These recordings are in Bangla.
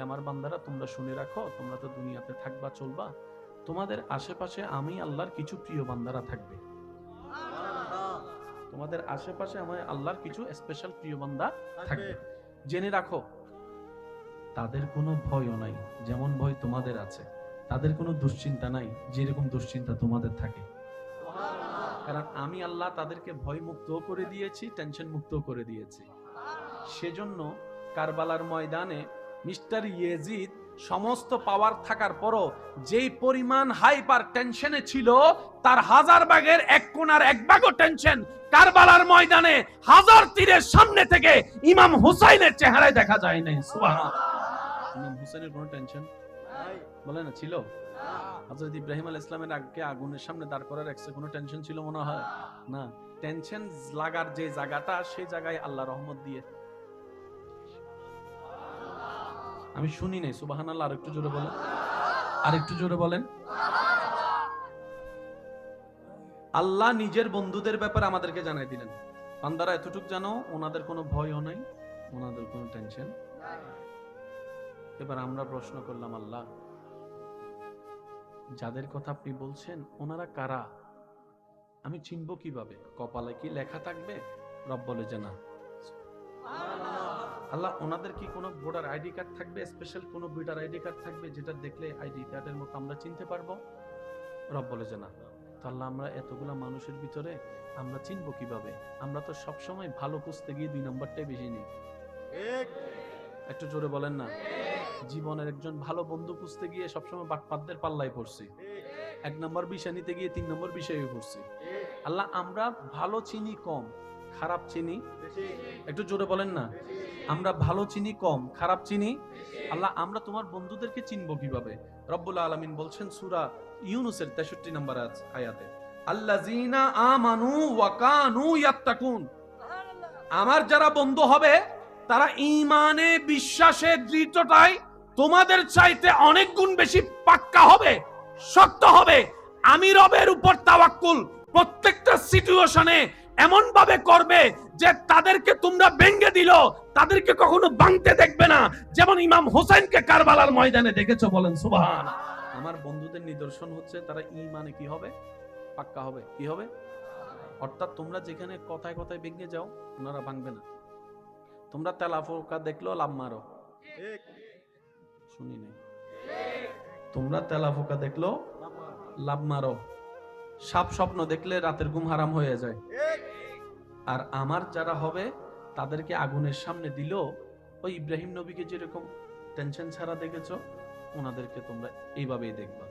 আমার বান্দারা তোমরা শুনে রাখো, তোমরা তো দুনিয়াতে থাকবা চলবা, তোমাদের আশেপাশে আমি আল্লাহর কিছু প্রিয় বান্দারা থাকবে। তোমাদের আশেপাশে আমার আল্লাহর কিছু স্পেশাল প্রিয় বান্দা থাকবে, জেনে রাখো। তাদের কোনো ভয়ও নাই যেমন ভয় তোমাদের আছে, তাদের কোনো দুশ্চিন্তা নাই যেরকম দুশ্চিন্তা তোমাদের থাকে। কারণ আমি আল্লাহ তাদেরকে ভয় মুক্ত করে দিয়েছি, টেনশন মুক্ত করে দিয়েছি। সেজন্য কারবালার ময়দানে মিস্টার ইয়েজিদ সমস্ত পাওয়ার থাকার পরও যেই পরিমাণ হাইপার টেনশনে ছিল, তার 1000 ভাগের 1 কোণার 1 ভাগও টেনশন কারবালার ময়দানে 1000 তীরের সামনে থেকে ইমাম হুসাইনের চেহারায় দেখা যায় নাই। সুবহানাল্লাহ। ইমাম হুসাইনের কোনো টেনশন বলে না ছিল? হযরত ইব্রাহিম আলাইহিস সালামের আগে আগুনের সামনে দাঁড় করার একটু কোনো টেনশন ছিল মনে হয় না? টেনশন লাগার যে জায়গাটা, সেই জায়গায় আল্লাহ রহমত দিয়ে। আমি শুনি নাই সুবহানাল্লাহ। আরেকটু জোরে বলেন, আরেকটু জোরে বলেন। আল্লাহ নিজের বন্ধুদের ব্যাপারে আমাদেরকে জানাই দিলেন, বান্দারা এতটুকু জানো, ওনাদের কোনো ভয়ও নাই, ওনাদের কোনো টেনশন। এবার আমরা প্রশ্ন করলাম, আল্লাহ যাদের কথা আপনি বলছেন ওনারা কারা? আমি চিনব কিভাবে? কপালে কি লেখা থাকবে? রব বলে যে না। আল্লাহ ওনাদের কি কোনো ভোটার আইডি কার্ড থাকবে, স্পেশাল কোনো ভোটার আইডি কার্ড থাকবে যেটা দেখলে আইডি কার্ডের মতো আমরা চিনতে পারবো? রব বলে যে না। তো আল্লাহ আমরা এতগুলা মানুষের ভিতরে আমরা চিনবো কিভাবে? আমরা তো সব সময় ভালো খুঁজতে গিয়ে 2 নম্বরটাই বেশি নিই। একটু জোরে বলেন না। জীবনের একজন ভালো বন্ধু খুঁজতে গিয়ে সবসময় বাটপাতদের পাল্লায় পড়ছি, 1 নম্বর বিষয় নিতে গিয়ে 3 নম্বর বিষয়ে পড়ছি। আল্লাহ আমরা ভালো চিনি কম, খারাপ চিনি একটু জোরে বলেন না। আমরা ভালো চিনি কম, খারাপ চিনি। আল্লাহ আমরা তোমার বন্ধুদেরকে চিনবো কিভাবে? রব্বুল আলামিন বলছেন সূরা ইউনূসের 63 নম্বর আয়াতে, আল্লাযীনা আমানু ওয়া কানু ইয়াত্তাকুন। আমার যারা বন্ধু হবে তারা ঈমানে বিশ্বাসে দৃঢ়তায় তোমাদের চাইতে অনেক গুণ বেশি পাক্কা হবে, শক্ত হবে। আমি রবের উপর তাওয়াক্কুল প্রত্যেকটা সিচুয়েশনে এমন ভাবে করবে যে তাদেরকে তোমরা ভেঙে দিল, তাদেরকে কখনো ভাঙতে দেখবে না, যেমন ইমাম হোসেনকে কারবালার ময়দানে দেখেছো। বলেন সুবহানাল্লাহ। আমার বন্ধুদের নিদর্শন হচ্ছে তারা ঈমানে কি হবে? পাক্কা হবে। কি হবে? অর্থাৎ তোমরা যেখানে কথায় কথায় ভেঙে যাও, ওনারা ভাঙবে না। তোমরা তেলাফোকা দেখলো লাভ মারো, শুনি নাই। তোমরা তেলাফোকা দেখলো লাভ মারো, সাপ স্বপ্ন দেখলে রাতের ঘুম হারাম হয়ে যায়। আর আমার যারা হবে তাদেরকে আগুনের সামনে দিল, ওই ইব্রাহিম নবীকে যেরকম টেনশন ছাড়া দেখেছো, ওনাদেরকে তোমরা এইভাবেই দেখবা।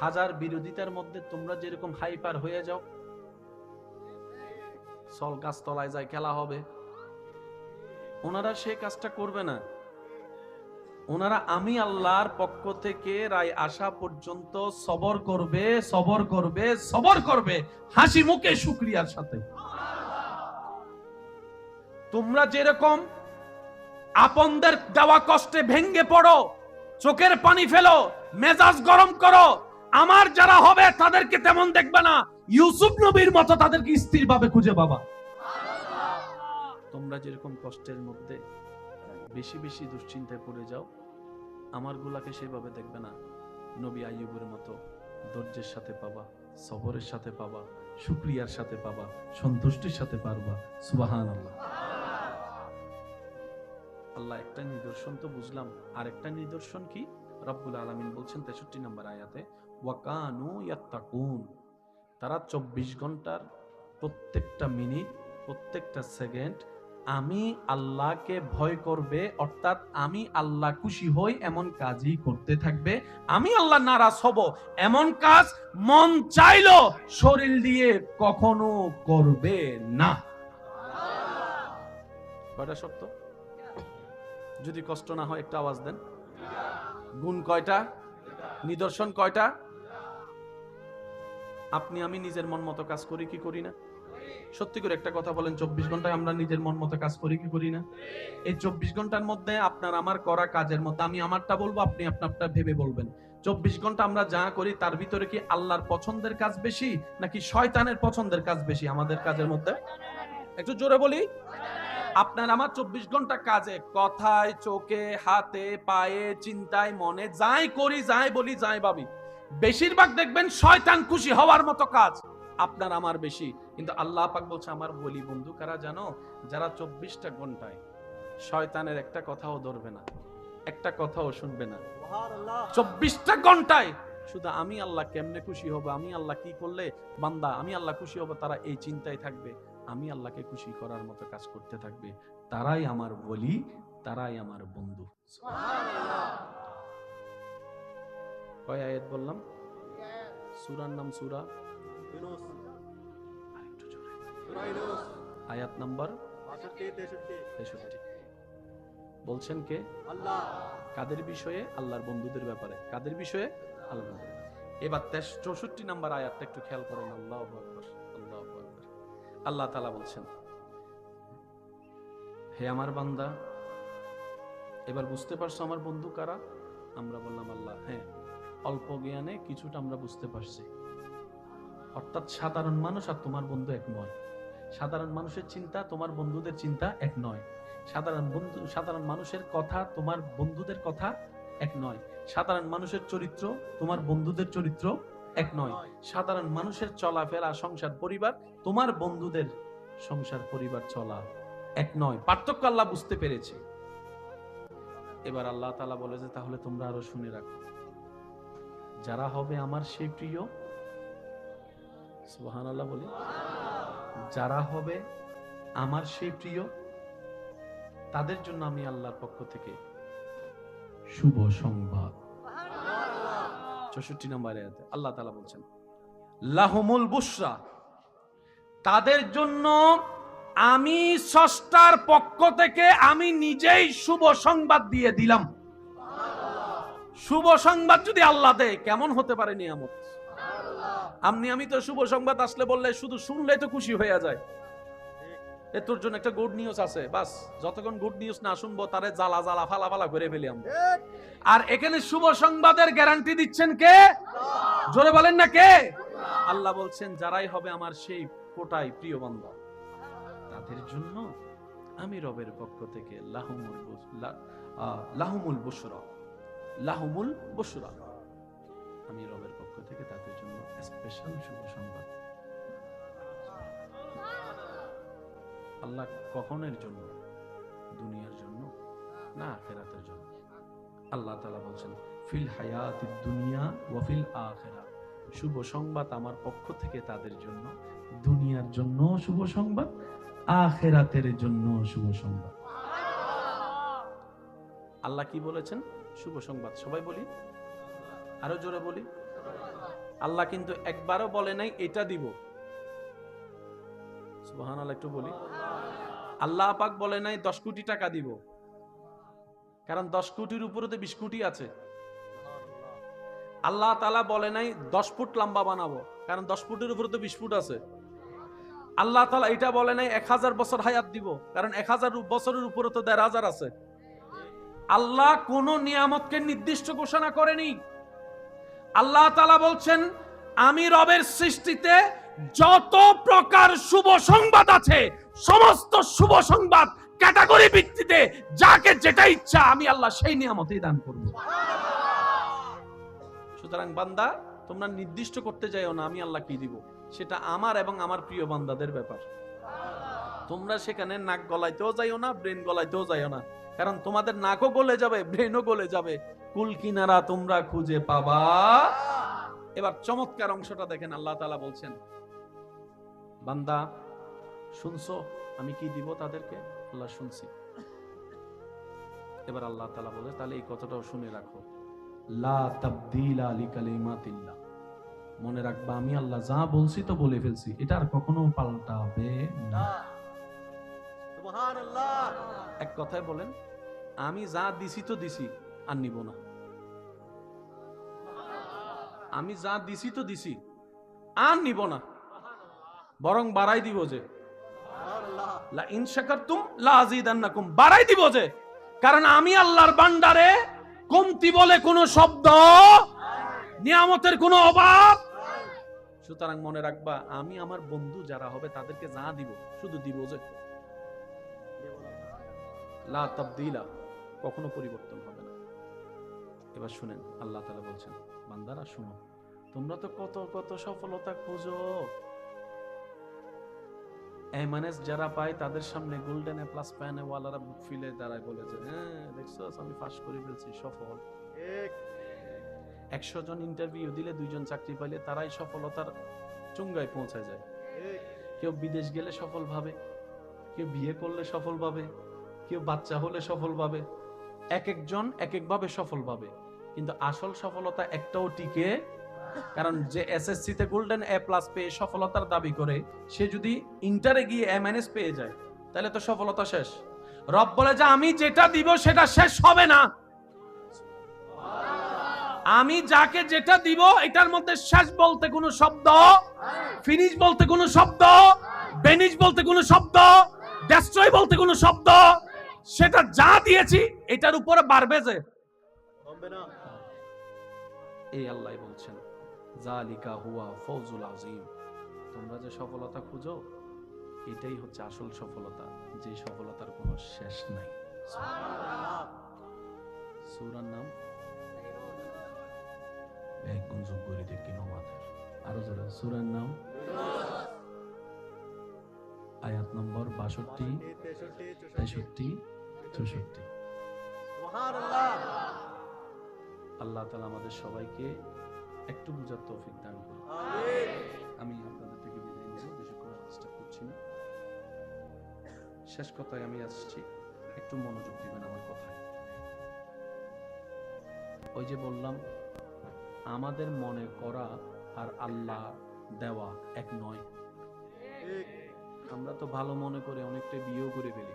1000 বিরোধিতার মধ্যে তোমরা যেরকম হাইপার হয়ে যাও, সল গাছ তলায় যায় খেলা হবে, ওনারা সেই কাজটা করবে না। ওনারা আমি আল্লাহর পক্ষ থেকে রায় আসা পর্যন্ত সবর করবে, সবর করবে, সবর করবে, হাসি মুখে শুকরিয়ার সাথে। তোমরা যেরকম আপনদের দেওয়া কষ্টে ভেঙ্গে পড়ো, চোখের পানি ফেলো, মেজাজ গরম করো, আমার যারা হবে তাদেরকে তেমন দেখবে না। ইউসুফ নবীর মতো তাদেরকে স্থির ভাবে খুঁজে পাবা। তোমরা যেরকম কষ্টের মধ্যে বেশি বেশি দুশ্চিন্তায় পড়ে যাও, আমার গুলাকে সেভাবে দেখবে না। নবী আইয়ুবের মতো ধৈর্যের সাথে পাবা, সবরের সাথে পাবা, শুকরিয়ার সাথে পাবা, সন্তুষ্টির সাথে পারবা। সুবহানাল্লাহ। আল্লাহ একটা নিদর্শন তো বুঝলাম, আরেকটা নিদর্শন কি? রব্বুল আলামিন বলছেন 63 নম্বর আয়াতে, ওয়া কানু ইয়াত্তাকুন। তারা 24 ঘন্টার প্রত্যেকটা মিনিট, প্রত্যেকটা সেকেন্ড আমি আল্লাহকে ভয় করবে, অর্থাৎ আমি আল্লাহ খুশি হই এমন কাজই করতে থাকবে। আমি আল্লাহ নারাজ হব এমন কাজ মন চাইলো শরীর দিয়ে কখনো করবে না। কয়টা শর্ত? যদি কষ্ট না হয় একটা আওয়াজ দেন। গুণ কয়টা? নিদর্শন কয়টা? আপনি আমি নিজের মন মতো কাজ করি কি করি না? সত্যি করে একটা কথা বলেন, 24 ঘন্টায় আমরা নিজের মন মতো কাজ করি কি করি না? এই 24 ঘন্টার মধ্যে আপনার আমার করা কাজের মধ্যে আমি আমারটা বলবো, আপনি আপনারটা ভেবে বলবেন। 24 ঘন্টা আমরা যা করি তার ভিতরে কি আল্লাহর পছন্দের কাজ বেশি নাকি শয়তানের পছন্দের কাজ বেশি আমাদের কাজের মধ্যে? একটু জোরে বলি। আপনার আমার 24 ঘন্টা কাজে, কথায়, চোখে, হাতে, পায়ে, চিন্তায়, মনে, যাই করি, যাই বলি, যাই ভাবি, বেশিরভাগ দেখবেন শয়তান খুশি হওয়ার মতো কাজ আপনার আমার বেশি। কিন্তু আল্লাহ পাক বলছে আমার বলি বন্ধু কারা জানো? যারা 24টা ঘন্টায় শয়তানের একটা কথাও ধরবে না, একটা কথাও শুনবে না। 24টা ঘন্টায় শুধু আমি আল্লাহ কেমনে খুশি হব, আমি আল্লাহ কি করলে বান্দা আমি আল্লাহ খুশি হব, তারা এই চিন্তায় থাকবে, আমি আল্লাহকে খুশি করার মতো কাজ করতে থাকবে। তারাই আমার বলি, তারাই আমার বন্ধু। কয় আয়াত বললাম? সূরার নাম সূরা ইউনূস। আরেকটু জোরে। সূরা ইউনূস আয়াত নাম্বার 63। বলছেন কে? আল্লাহ। কাদের বিষয়ে? আল্লাহর বন্ধুদের ব্যাপারে। কাদের বিষয়ে? আল্লাহ। এবার 64 নাম্বার আয়াতটা একটু খেয়াল করেন। আল্লাহু আকবার, আল্লাহু আকবার। আল্লাহ তাআলা বলছেন, হে আমার বান্দা, এবার বুঝতে পারছো আমার বন্ধু কারা? আমরা বললাম আল্লাহ। হ্যাঁ, অল্প জ্ঞানে কিছুটা আমরা বুঝতে পারছি। অর্থাৎ সাধারণ মানুষ আর তোমার বন্ধু এক নয়। সাধারণ মানুষের চিন্তা তোমার বন্ধুদের চিন্তা এক নয়। সাধারণ মানুষের কথা তোমার বন্ধুদের কথা এক নয়। সাধারণ মানুষের চরিত্র তোমার বন্ধুদের চরিত্র এক নয়। সাধারণ মানুষের চলাফেরা, সংসার, পরিবার তোমার বন্ধুদের সংসার, পরিবার চলা এক নয়। পার্থক্য আল্লাহ বুঝতে পেরেছে। এবার আল্লাহ তাআলা বলে যে তাহলে তোমরা আরো শুনে রাখো, যারা হবে আমার সেই প্রিয়, সুবহানাল্লাহ বলি, যারা হবে আমার সেই প্রিয়, তাদের জন্য আমি আল্লাহর পক্ষ থেকে শুভ সংবাদ। 64 নম্বর আয়াতে আল্লাহ তাআলা বলছেন লাহুমুল বুশরা, তাদের জন্য আমি স্রষ্টার পক্ষ থেকে আমি নিজেই শুভ সংবাদ দিয়ে দিলাম। শুভ সংবাদ যদি আল্লাহ দেয় কেমন হতে পারে নিয়ামত। আমি তো শুভ সংবাদ আসলে বললে শুধু শুনলেই তো খুশি হয়ে যায়। তোর জন্য একটা গুড নিউজ আছে, বাস যতক্ষণ গুড নিউজ না শুনবো তারে জ্বালা জ্বালা ফালা ফালা করে ফেলি আমরা। আর এখানে শুভ সংবাদের গ্যারান্টি দিচ্ছেন কে? জোরে বলেন না কে? আল্লাহ বলছেন যারাই হবে আমার সেই কোটাই প্রিয় বান্দা, তাদের জন্য আমি রবের পক্ষ থেকে লাহুমুল বুশরা, লাহুমুল বুশরা, আমি রবের পক্ষ থেকে তাদের জন্য স্পেশাল শুভ সংবাদ। আল্লাহ কখনের জন্য? দুনিয়ার জন্য না আখিরাতের জন্য। আল্লাহ তাআলা বলছেন ফিল হায়াতিদ দুনিয়া ওয়া ফিল আখিরাহ, শুভ সংবাদ আমার পক্ষ থেকে তাদের জন্য, দুনিয়ার জন্য শুভ সংবাদ, আখিরাতের জন্য শুভ সংবাদ। আল্লাহ কি বলেছেন? শুভ সংবাদ। সবাই বলি, আরো জোরে বলি। আল্লাহ কিন্তু একবারও বলে নাই এটা দিব। সুবহানাল্লাহ একটু বলি। আল্লাহ পাক বলে নাই 10 কোটি টাকা দিব, কারণ 10 কোটির উপরে তো 20 কোটি আছে। আল্লাহ তাআলা বলে নাই 10 ফুট লম্বা বানাবো, কারণ 10 ফুটের উপরে তো 20 ফুট আছে। আল্লাহ তাআলা এটা বলে নাই 1000 বছর হায়াত দিব, কারণ 1000 বছরের উপরে তো 1500 আছে। আল্লাহ কোন নিয়ামতকে নির্দিষ্ট ঘোষণা করেনি। আল্লাহ তাআলা বলছেন আমি রবের সৃষ্টিতে যত প্রকার শুভ সংবাদ আছে, সমস্ত শুভ সংবাদ ক্যাটাগরি ভিত্তিতে যাকে যেটা ইচ্ছা আমি আল্লাহ সেই নিয়ামতই দান করব। সুতরাং বান্দা তোমরা নির্দিষ্ট করতে যাইও না আমি আল্লাহ কি দিব, সেটা আমার এবং আমার প্রিয় বান্দাদের ব্যাপার। তোমরা সেখানে নাক গলাইতেও যাইও না, ব্রেন গলাইতেও যাইও না, কারণ তোমাদের নাকও গলে যাবে, ব্রেনও গলে যাবে, কুল কিনারা তোমরা খুঁজে পাবা। এবার চমৎকার অংশটা দেখেন, আল্লাহ তাআলা বলছেন বান্দা শুনছো আমি কি দিব তাদেরকে? আল্লাহ শুনছি। এবার আল্লাহ তাআলা বলে তাহলে এই কথাটাও শুনে রাখো, লা তাবদীলা লিকালিমাতিল্লাহ, মনে রাখবা আমি আল্লাহ যা বলছি তো বলে ফেলছি, এটা আর কখনো পাল্টাবে না। সুবহানাল্লাহ। এক কথায় বলেন আমি যা দিছি তো দিছি, আর নিব না। আমি যা দিছি তো দিছি, আর নিব না, বরং বাড়াই দিব যে লা ইন শাকারতুম লা আযীদান্নাকুম, বাড়াই দিব যে, কারণ আমি আল্লাহর ভান্ডারে কমতি বলে কোনো শব্দ, নিয়ামতের কোনো অভাব। সুতরাং মনে রাখবা আমি আমার বন্ধু যারা হবে তাদেরকে যা দিব শুধু দিব যে। লা তাবদীলা, কখনো পরিবর্তন হবে না। এবার শুনেন, আল্লাহ তাআলা বলছেন, বান্দারা শুনো, তোমরা তো কত কত সফলতা খুঁজো, এমএনএস যারা পায় তাদের সামনে গোল্ডেন এ প্লাস প্যানে ওয়ালারা বুক ফিলে দাঁড়ায়, বলে যে হ্যাঁ দেখছো আমি পাস করে ফেলছি, সফল। 100 জন ইন্টারভিউ দিলে 2 জন চাকরি পাইলে তারাই সফলতার চুঙ্গায় পৌঁছায় যায়। কেউ বিদেশ গেলে সফল ভাবে, কেউ বিয়ে করলে সফল ভাবে, কেউ বাচ্চা হলে সফল ভাবে, এক একজন এক একভাবে সফল ভাবে, কিন্তু আসল সফলতা একটাও টিকে। কারণ যে এসএসসি তে গোল্ডেন এ প্লাস পেয়ে সফলতার দাবি করে, সে যদি ইন্টারে গিয়ে এমএনএস পেয়ে যায়, তাহলে তো সফলতা শেষ। রব বলে যে আমি যেটা দিব সেটা শেষ হবে না, আমি যাকে যেটা দিব এটার মধ্যে শেষ বলতে কোনো শব্দ, ফিনিশ বলতে কোনো শব্দ, বেনিশ বলতে কোনো শব্দ, ডেস্ট্রয় বলতে কোনো শব্দ, সেটা যা দিয়েছি এটার উপরে বাড়বে যে কমবে না। এই আল্লাহ বলছেন, জালিকা হুয়া ফৌজুল আযীম, তোমরা যে সফলতা খুঁজো এটাই হচ্ছে আসল সফলতা, যে সফলতার কোনো শেষ নাই। সুবহানাল্লাহ। সূরার নাম এক গুঞ্জক করে দেখি নমাদের আরো জোরে, সূরার নাম আয়াত নম্বর 62, 63, 64। সুবহানাল্লাহ। আল্লাহ তাআলা আমাদের সবাইকে একটু বুঝার তৌফিক দান করুন। আমিন। আমি আপনাদের থেকে বিদায় নিব, বেশি করে চেষ্টা করছি না। শেষ কথায় আমি আসছি, একটু মনোযোগ দিবেন আমার কথায়। ওই যে বললাম, আমাদের মনে করা আর আল্লাহ দেওয়া এক নয়। আমরা তো ভালো মনে করে অনেকটা বিয়েও করে ফেলি,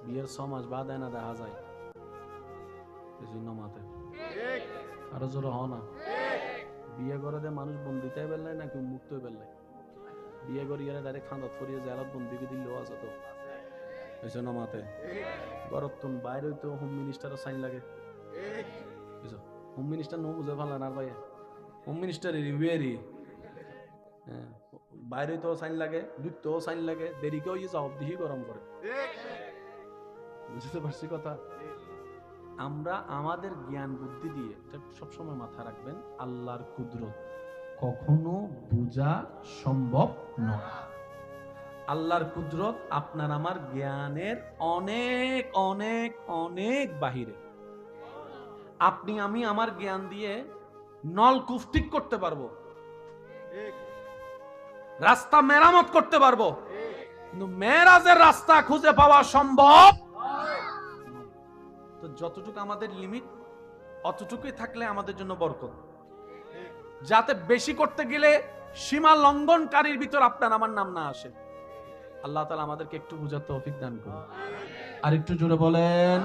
বিয়ের 6 মাস বাদ না দেখা যায়, এজন্য মাতে আরো জোরে হ না। বিয়ে করে দে মানুষ বন্দিতে বেললাই নাকি মুক্ত বেললাই, বিয়ে করি গেলে ডাইরেক্ট খাঁদাত ফরিয়ে জেলাত বন্দিকে দিলেও আছে তো, বুঝছো না মাতে। গরতুন বাইরে তো হোম মিনিস্টারও সাইন লাগে, বুঝছো, হোম মিনিস্টার নো বুঝে ভালো না ভাই, হোম মিনিস্টার রিভিউয়ারি, হ্যাঁ বাইরে তো সাইন লাগে, দুটো সাইন লাগে, দেরিকেও ইয়ে জবাব দিহি গরম করে, বুঝতে পারছি কথা। আমরা আমাদের জ্ঞান বুদ্ধি দিয়ে, সবসময় মাথা রাখবেন, আল্লাহর কুদরত কখনো বোঝা সম্ভব নয়। আল্লাহর কুদরত আপনার আমার জ্ঞানের অনেক অনেক অনেক বাহিরে। আপনি আমি আমার জ্ঞান দিয়ে নলকূপ ঠিক করতে পারবো, রাস্তা মেরামত করতে পারবো, কিন্তু মেরাজের রাস্তা খুঁজে পাওয়া সম্ভব। তো যতটুকু আমাদের লিমিট, অতটুকুই থাকলে আমাদের জন্য বরকত। যাতে বেশি করতে গেলে সীমা লঙ্ঘনকারীর ভিতর আপনার আমার নাম না আসে। আল্লাহ তাআলা আমাদেরকে একটু বুঝার তৌফিক দান করুন। আর একটু জোরে বলেন,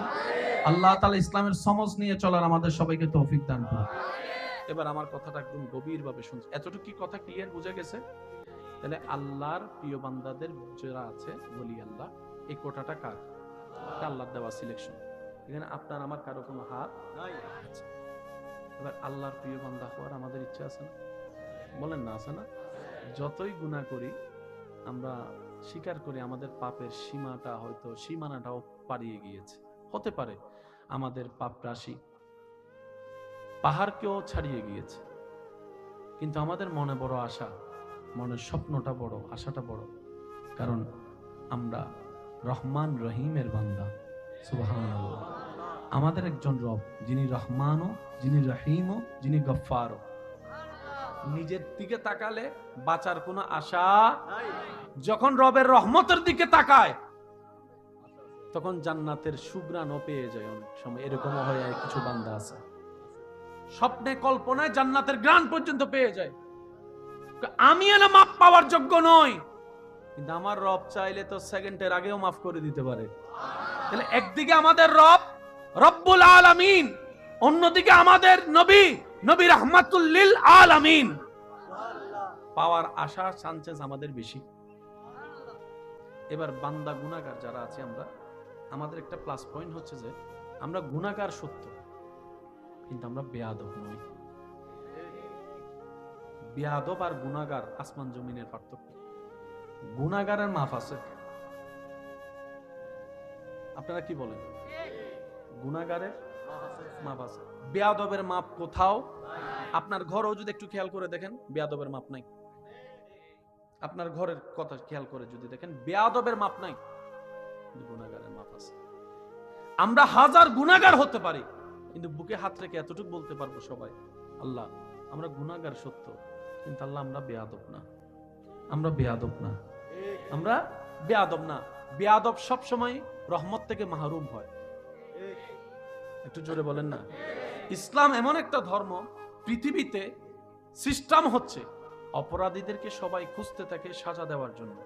আল্লাহ তাআলা ইসলামের সমঝ নিয়ে চলার আমাদের সবাইকে তৌফিক দান করুন। এবার আমার কথাটা একদম গভীরভাবে শুনছি, এতটুকু কি কথা ক্লিয়ার বুঝে গেছে? তাহলে আল্লাহর প্রিয় বান্দাদের যারা আছে বলি আল্লাহ, এই কোটাটা কার? আল্লাহর দেওয়া সিলেকশন, এখানে আপনার আমার কারো কোনো হাত নাই। এবার আল্লাহর প্রিয় বান্দা হওয়ার আমাদের ইচ্ছা আছে না? বলেন না, আছে না? যতই গুনাহ করি আমরা স্বীকার করি আমাদের পাপের সীমাটা, হয়তো সীমানাটাও পারিয়ে গিয়েছে, হতে পারে আমাদের পাপ রাশি পাহাড়কেও ছাড়িয়ে গিয়েছে, কিন্তু আমাদের মনে বড় আশা, মনের স্বপ্নটা বড়, আশাটা বড়, কারণ আমরা রহমান রহিমের বান্দা। সুবহানাল্লাহ। আমাদের একজন রব, যিনি রহমানও, যিনি রহিমও, যিনি গফফারও। নিজের দিকে তাকালে বাঁচার কোনো আশা নাই। যখন রবের রহমতের দিকে তাকায় তখন জান্নাতের সুঘ্রাণও পেয়ে যায়। অনেক সময় এরকমও হয়, কিছু বান্দা আছে স্বপ্নে কল্পনায় জান্নাতের ঘ্রাণ পর্যন্ত পেয়ে যায়। আমি এনে মাপ পাওয়ার যোগ্য নই, কিন্তু আমার রব চাইলে তো সেকেন্ডের আগেও মাফ করে দিতে পারে। তাহলে একদিকে আমাদের রব রব্বুল আলামিন, অন্যদিকে আমাদের নবী, নবী রাহমাতুল লিল আলামিন। পাওয়ার আশা চান্সেস আমাদের বেশি। এবার বান্দা গুনাহগার যারা আছে আমরা, আমাদের একটা প্লাস পয়েন্ট হচ্ছে যে আমরা গুনাহগার সত্য, কিন্তু আমরা বেয়াদব নই। বেয়াদব আর গুনাহগার আসমান জমিনের পার্থক্য। গুনাহগারের মাফ আছে, আপনারা কি বলেন? গুনাহগারের মাপ আছে, বেয়াদবের মাপ কোথাও। আপনার ঘরেও যদি একটু খেয়াল করে দেখেন, বেয়াদবের মাপ নাই। আপনার ঘরের কথা খেয়াল করে যদি দেখেন, বেয়াদবের মাপ নাই, গুনাহগারের মাপ আছে। আমরা হাজার গুনাহগার হতে পারি, কিন্তু বুকে হাত রেখে এতটুকু বলতে পারবো সবাই, আল্লাহ আমরা গুনাহগার সত্য, কিন্তু আল্লাহ আমরা বেয়াদব না, আমরা বেয়াদব না, আমরা বেয়াদব না। বেয়াদব সব সময় রহমত থেকে মাহরুম হয়। একটু জোরে বলেন না। ইসলাম এমন একটা ধর্ম, পৃথিবীতে সিস্টেম হচ্ছে অপরাধীদেরকে সবাই খুঁজতে থাকে সাজা দেওয়ার জন্য,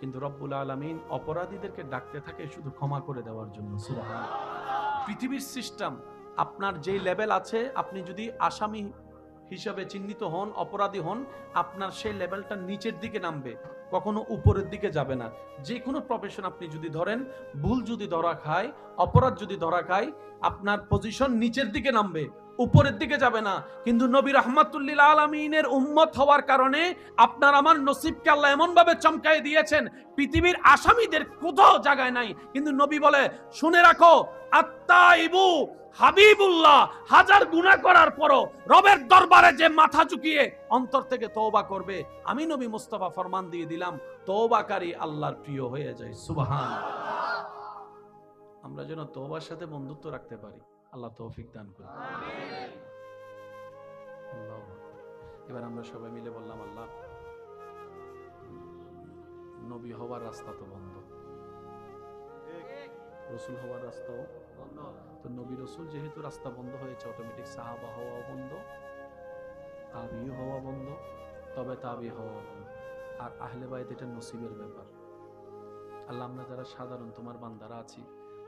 কিন্তু রব্বুল আলামিন অপরাধীদেরকে ডাকতে থাকে শুধু ক্ষমা করে দেওয়ার জন্য। সুবহানাল্লাহ। পৃথিবীর সিস্টেম, আপনার যেই লেভেল আছে, আপনি যদি আসামি হিসাবে চিহ্নিত হন, অপরাধী হন, আপনার সেই লেভেলটা নিচের দিকে নামবে, কখনো উপরের দিকে যাবে না। যে কোনো প্রফেশন আপনি যদি ধরেন, ভুল যদি ধরা খায়, অপরাধ যদি ধরা খায়, আপনার পজিশন নিচের দিকে নামবে, উপরের দিকে যাবে না। কিন্তু নবী রাহমাতুল্লিল আলামিনের উম্মত হওয়ার কারণে আপনার আমার নসিবকে আল্লাহ এমন ভাবে চমকাই দিয়েছেন, পৃথিবীর আসামিদের কোথাও জায়গায় নাই। কিন্তু নবী বলে, শুনে রাখো, আত্তাইবু হাবিবুল্লাহ, হাজার গুনাহ করার পরও রবের দরবারে যে মাথা ঝুঁকিয়ে অন্তর থেকে তওবা করবে, আমি নবী মুস্তাফা ফরমান দিয়ে দিলাম, তওবাকারী আল্লাহর প্রিয় হয়ে যায়। সুবহানাল্লাহ। আমরা যেন তওবার সাথে বন্ধুত্ব রাখতে পারি, আল্লাহ তৌফিক দান করুন। আমিন। আল্লাহু আকবার। এবার আমরা সবাই মিলে বললাম, আল্লাহ নবী হওয়ার রাস্তা তো বন্ধ, রসুল হওয়ার রাস্তাও বন্ধ। তো নবী রসুল যেহেতু রাস্তা বন্ধ হয়েছে, অটোমেটিক সাহাবা হওয়া বন্ধ, তাবি হওয়া বন্ধ, তবে তাবি হওয়া বন্ধ। আর আহলে বাইত এটা নসিবের ব্যাপার। আল্লাহ আমরা যারা সাধারণ তোমার বান্দারা আছি,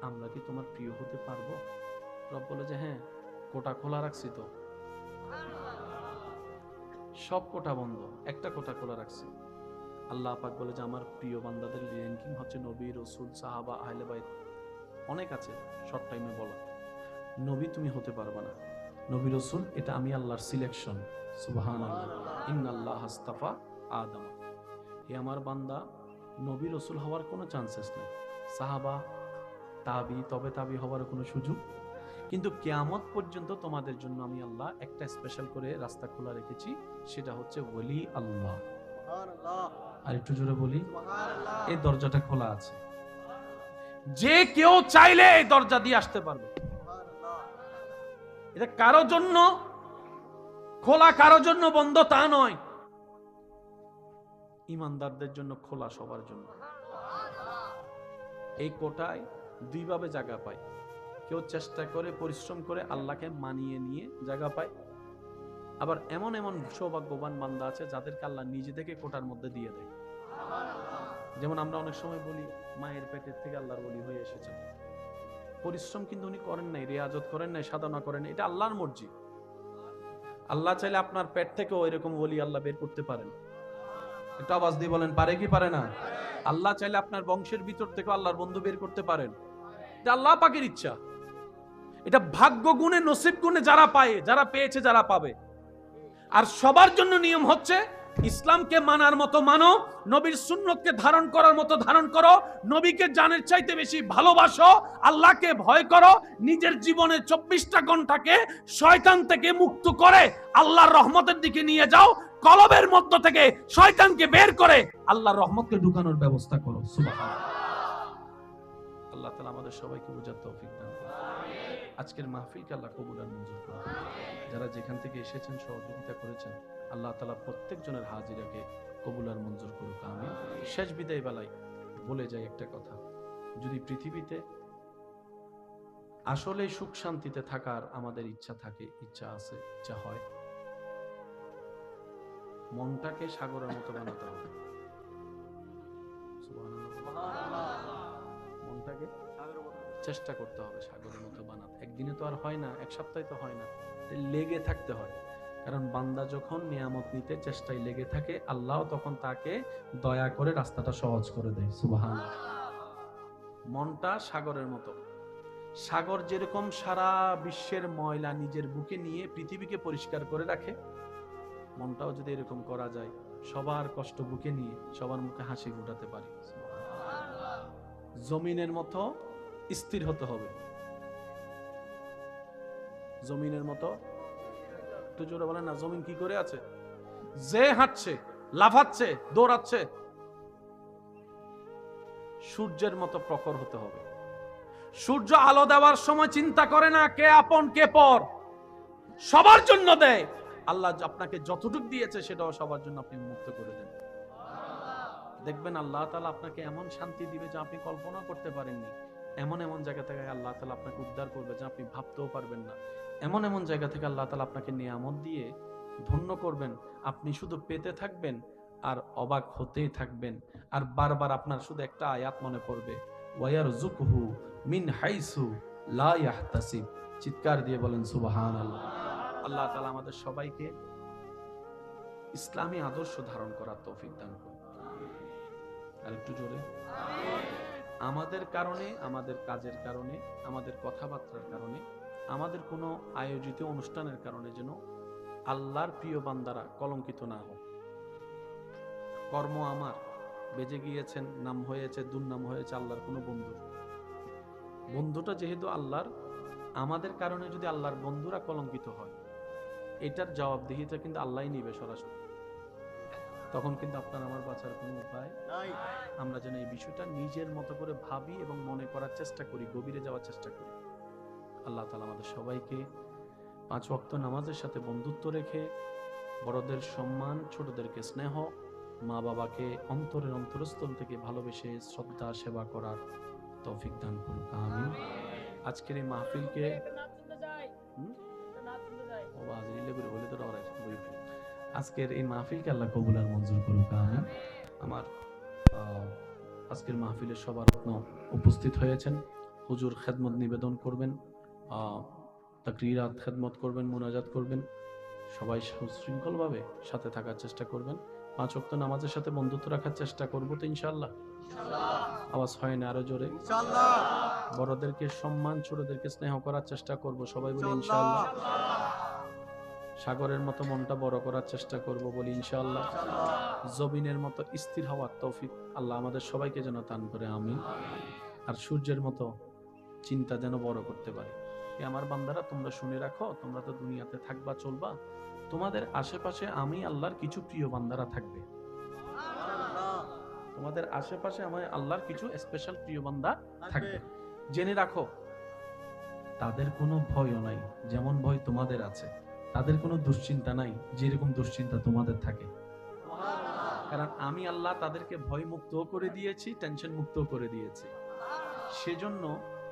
আমরা কি তোমার প্রিয় হতে পারবো? রব বলে যে হ্যাঁ, কোটা খোলা রাখছি তো, সব কোটা বন্ধ, একটা কোটা খোলা রাখছি। আল্লাহ পাক বলে যে আমার প্রিয় বান্দাদের র্যাঙ্কিং হচ্ছে নবী, রসুল, সাহাবা, আহলে বাইত, অনেক আছে, শর্ট টাইমে বলা। নবী তুমি হতে পারবে না, নবী রসুল এটা আমি আল্লাহর সিলেকশন। সুবহানাল্লাহ। ইন্নাল্লাহ আস্তাফা আদম। এ আমার বান্দা, নবী রসুল হওয়ার কোনো চান্সেস নেই, সাহাবা, তাবি, তবে তাবি হওয়ার কোনো সুযোগ। কিন্তু কিয়ামত পর্যন্ত তোমাদের জন্য আমি আল্লাহ একটা স্পেশাল করে রাস্তা খোলা রেখেছি, সেটা হচ্ছে ওলি আল্লাহ। আর একটু জোরে বলি, এই দরজাটা খোলা আছে, যে কেউ চাইলে এই দরজা দিয়ে আসতে পারবে। এটা কারো জন্য খোলা, কারো জন্য বন্ধ তা নয়, ইমানদারদের জন্য খোলা, সবার জন্য। এই কোটায় দুইভাবে জায়গা পায়, কেউ চেষ্টা করে পরিশ্রম করে আল্লাহকে মানিয়ে নিয়ে জায়গা পায়, আবার এমন এমন সৌভাগ্যবান বান্দা আছে যাদেরকে আল্লাহ নিজে থেকে কোটার মধ্যে দিয়ে দেয়। যেমন আমরা অনেক সময় বলি, মায়ের পেটের থেকে আল্লাহর ওলি হয়ে এসেছেন, পরিশ্রম কিন্তু উনি করেন নাই, রিয়াজত করেন নাই, সাধনা করেন, এটা আল্লাহর মর্জি। আল্লাহ চাইলে আপনার পেট থেকেও এরকম ওলি আল্লাহ বের করতে পারেন। একটু আওয়াজ দিয়ে বলেন, পারে কি পারে না? আল্লাহ চাইলে আপনার বংশের ভিতর থেকে আল্লাহর বন্ধু বের করতে পারেন, এটা আল্লাহ পাকের ইচ্ছা। এটা ভাগ্য গুণে, নসিব গুণে যারা পায়, যারা পেয়েছে, যারা পাবে। আর সবার জন্য নিয়ম হচ্ছে, ইসলামকে মানার মতো মানো, নবীর সুন্নতকে ধারণ করার মতো ধারণ করো, নবীকে জানের চাইতে বেশি ভালোবাসো, আল্লাহকে ভয় করো, নিজের জীবনের 24টা ঘন্টাকে শয়তান থেকে মুক্ত করে আল্লাহর রহমতের দিকে নিয়ে যাও, কলবের মধ্য থেকে শয়তানকে বের করে আল্লাহর রহমতকে ঢুকানোর ব্যবস্থা করো। সুবহানাল্লাহ। আল্লাহ তাআলা আমাদের সবাইকে বুঝার তৌফিক দান করুন। আজকের মাহফিলকে আল্লাহ কবুল আর মঞ্জুর করুন। যারা যেখান থেকে এসেছেন, সহযোগিতা করেছেন, আল্লাহ তাআলা প্রত্যেকজনের হাজিরাকে কবুল আর মঞ্জুর করুক। আমিন। শেষ বিদায় বেলায় বলে যাই একটা কথা, যদি পৃথিবীতে আসলে সুখ শান্তিতে থাকার আমাদের ইচ্ছা থাকে, ইচ্ছা আছে, ইচ্ছা হয়, মনটাকে সাগরের মতো বানাতে হবে। মনটাকে চেষ্টা করতে হবে সাগরের মতো বানাতে। একদিনে তো আর হয় না, এক সপ্তাহে তো হয় না, লেগে থাকতে হয়। কারণ বান্দা যখন নিয়ামত নিতে চেষ্টায় লেগে থাকে, আল্লাহ তখন তাকে দয়া করে রাস্তাটা সহজ করে দেয়। সুবহানাল্লাহ। মনটা সাগরের মতো। সাগর যেরকম সারা বিশ্বের ময়লা নিজের বুকে নিয়ে পৃথিবীকে পরিষ্কার করে রাখে, মনটাও যদি এরকম করা যায়, সবার কষ্ট বুকে নিয়ে সবার মুখে হাসি ফুটাতে পারি। জমিনের মতো স্থির হতে হবে। জমিনের মতো, একটু জোরে বলেন না, জমিন কি করে আছে? যে হাঁটছে, লাফাচ্ছে, দৌড়াচ্ছে, সূর্যের মতো প্রখর হতে হবে। সূর্য আলো দেওয়ার সময় চিন্তা করে না কে আপন কে পর, সবার জন্য দেয়। আল্লাহ আপনাকে যতটুকু দিয়েছে সেটাও সবার জন্য আপনি মুক্ত করে দেন। দেখবেন আল্লাহ তাআলা আপনাকে এমন শান্তি দিবে যা আপনি কল্পনা করতে পারেননি। এমন এমন জায়গা থেকে আল্লাহ তাআলা আপনাকে উদ্ধার করবে যা আপনি ভাবতেও পারবেন না। এমন এমন জায়গা থেকে আল্লাহ তাআলা আপনাকে নিয়ামত দিয়ে ধন্য করবেন, আপনি শুধু পেতে থাকবেন আর অবাক হতেই থাকবেন। আর বারবার আপনার শুধু একটা আয়াত মনে পড়বে, ওয়ায়ারযুকহু মিন হাইসু লা ইয়াহতাসিব। চিৎকার দিয়ে বলেন সুবহানাল্লাহ। আল্লাহ তাআলা আমাদের সবাইকে ইসলামী আদর্শ ধারণ করার তৌফিক দান করুন। আর একটু জোরে। আমাদের কারণে, আমাদের কাজের কারণে, আমাদের কথাবার্তার কারণে, আমাদের কোনো আয়োজিত অনুষ্ঠানের কারণে যেন আল্লাহর প্রিয় বান্দারা কলঙ্কিত না হোক। কর্ম আমার বেজে গিয়েছেন, নাম হয়েছে, দুর্নাম হয়েছে আল্লাহর কোনো বন্ধুর। বন্ধুটা যেহেতু আল্লাহর, আমাদের কারণে যদি আল্লাহর বন্ধুরা কলঙ্কিত হয়, এটার জবাবদিহিতা কিন্তু আল্লাহই নিবে সরাসরি। তখন কিন্তু আপনার আমার বাঁচার কোনো উপায় নাই। আমরা যেন এই বিষয়টা নিজের মতো করে ভাবি এবং মনে করার চেষ্টা করি, গভীরে যাওয়ার চেষ্টা করি। আল্লাহ তাআলা আমাদের সবাইকে 5 ওয়াক্ত নামাজের সাথে বন্ধুত্ব রেখে, বড়দের সম্মান, ছোটদেরকে স্নেহ, মা বাবাকে অন্তরের অন্তরস্থল থেকে ভালোবেসে শ্রদ্ধা সেবা করার তৌফিক দান করুক, আমিন। আজকের এই মাহফিলকে আজকের এই মাহফিলকে আল্লাহ কবুল আর মঞ্জুর করুক, আমিন। আমার আজকের মাহফিলের সবার রত্ন উপস্থিত হয়েছেন। হুজুর খেদমত নিবেদন করবেন, তাকরিরাত খেদমত করবেন, মুনাজাত করবেন। সবাই সুশৃঙ্খলভাবে সাথে থাকার চেষ্টা করবেন। 5 ওয়াক্ত নামাজের সাথে বন্ধুত্ব রাখার চেষ্টা করব তো ইনশাআল্লাহ। আওয়াজ হয় না, আরো জোরে ইনশাআল্লাহ। বড়দেরকে সম্মান, ছোটদেরকে স্নেহ করার চেষ্টা করব, সবাই বলি ইনশাআল্লাহ। সাগরের মতো মনটা বড় করার চেষ্টা করব, বলি ইনশাআল্লাহ। জমিনের মতো স্থির হওয়ার তৌফিক আল্লাহ আমাদের সবাইকে যেন দান করে, আমিন। আর সূর্যের মতো চিন্তা যেন বড় করতে পারি। আমার বান্দারা, তোমরা শুনে রাখো, তোমরা তো দুনিয়াতে থাকবা, চলবা, তোমাদের আশেপাশে আমি আল্লাহর কিছু প্রিয় বান্দারা থাকবে। তোমাদের আশেপাশে আমার আল্লাহর কিছু স্পেশাল প্রিয় বান্দা থাকবে। জেনে রাখো, তাদের কোনো ভয়ও নাই যেমন ভয় তোমাদের আছে, তাদের কোনো দুশ্চিন্তা নাই যেরকম দুশ্চিন্তা তোমাদের থাকে। কারণ আমি আল্লাহ তাদেরকে ভয় মুক্ত করে দিয়েছি, টেনশন মুক্ত করে দিয়েছি। সেজন্য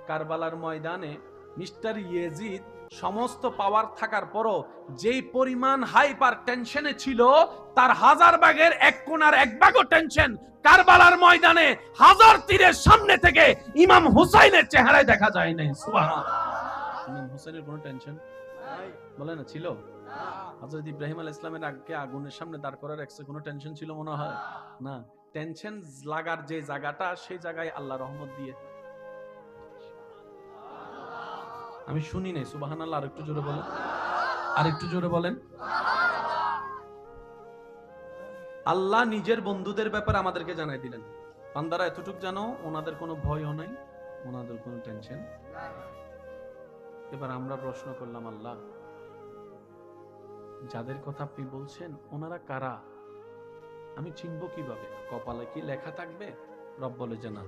কারবালার ময়দানে মিস্টার ইয়েজিদ সমস্ত পাওয়ার থাকার পরও যেই পরিমাণ হাইপার টেনশনে ছিল, তার 1000 ভাগের 1 কোণার 1 ভাগও টেনশন কারবালার ময়দানে 1000 তীরের সামনে থেকে ইমাম হুসাইনের চেহারায় দেখা যায় না। সুবহানাল্লাহ। ইমাম হুসাইনের কোনো টেনশন বলে না ছিল? হযরত ইব্রাহিম আলাইহিস সালামের আগে আগুনের সামনে দাঁড় করার একটু কোনো টেনশন ছিল মনে হয় না? টেনশন লাগার যে জায়গাটা, সেই জায়গায় আল্লাহ রহমত দিয়ে। আমি শুনি নাই, সুবহানাল্লাহ। আর একটু জোরে বলেন, আর একটু জোরে বলেন। আল্লাহ নিজের বন্ধুদের ব্যাপারে আমাদেরকে জানাই দিলেন, বান্দারা এতটুকু জানো, ওনাদের কোনো ভয়ও নাই, ওনাদের কোনো টেনশন। এবার আমরা প্রশ্ন করলাম, আল্লাহ যাদের কথা আপনি বলছেন ওনারা কারা? আমি চিনব কিভাবে? কপালে কি লেখা থাকবে? রব বলে যে না।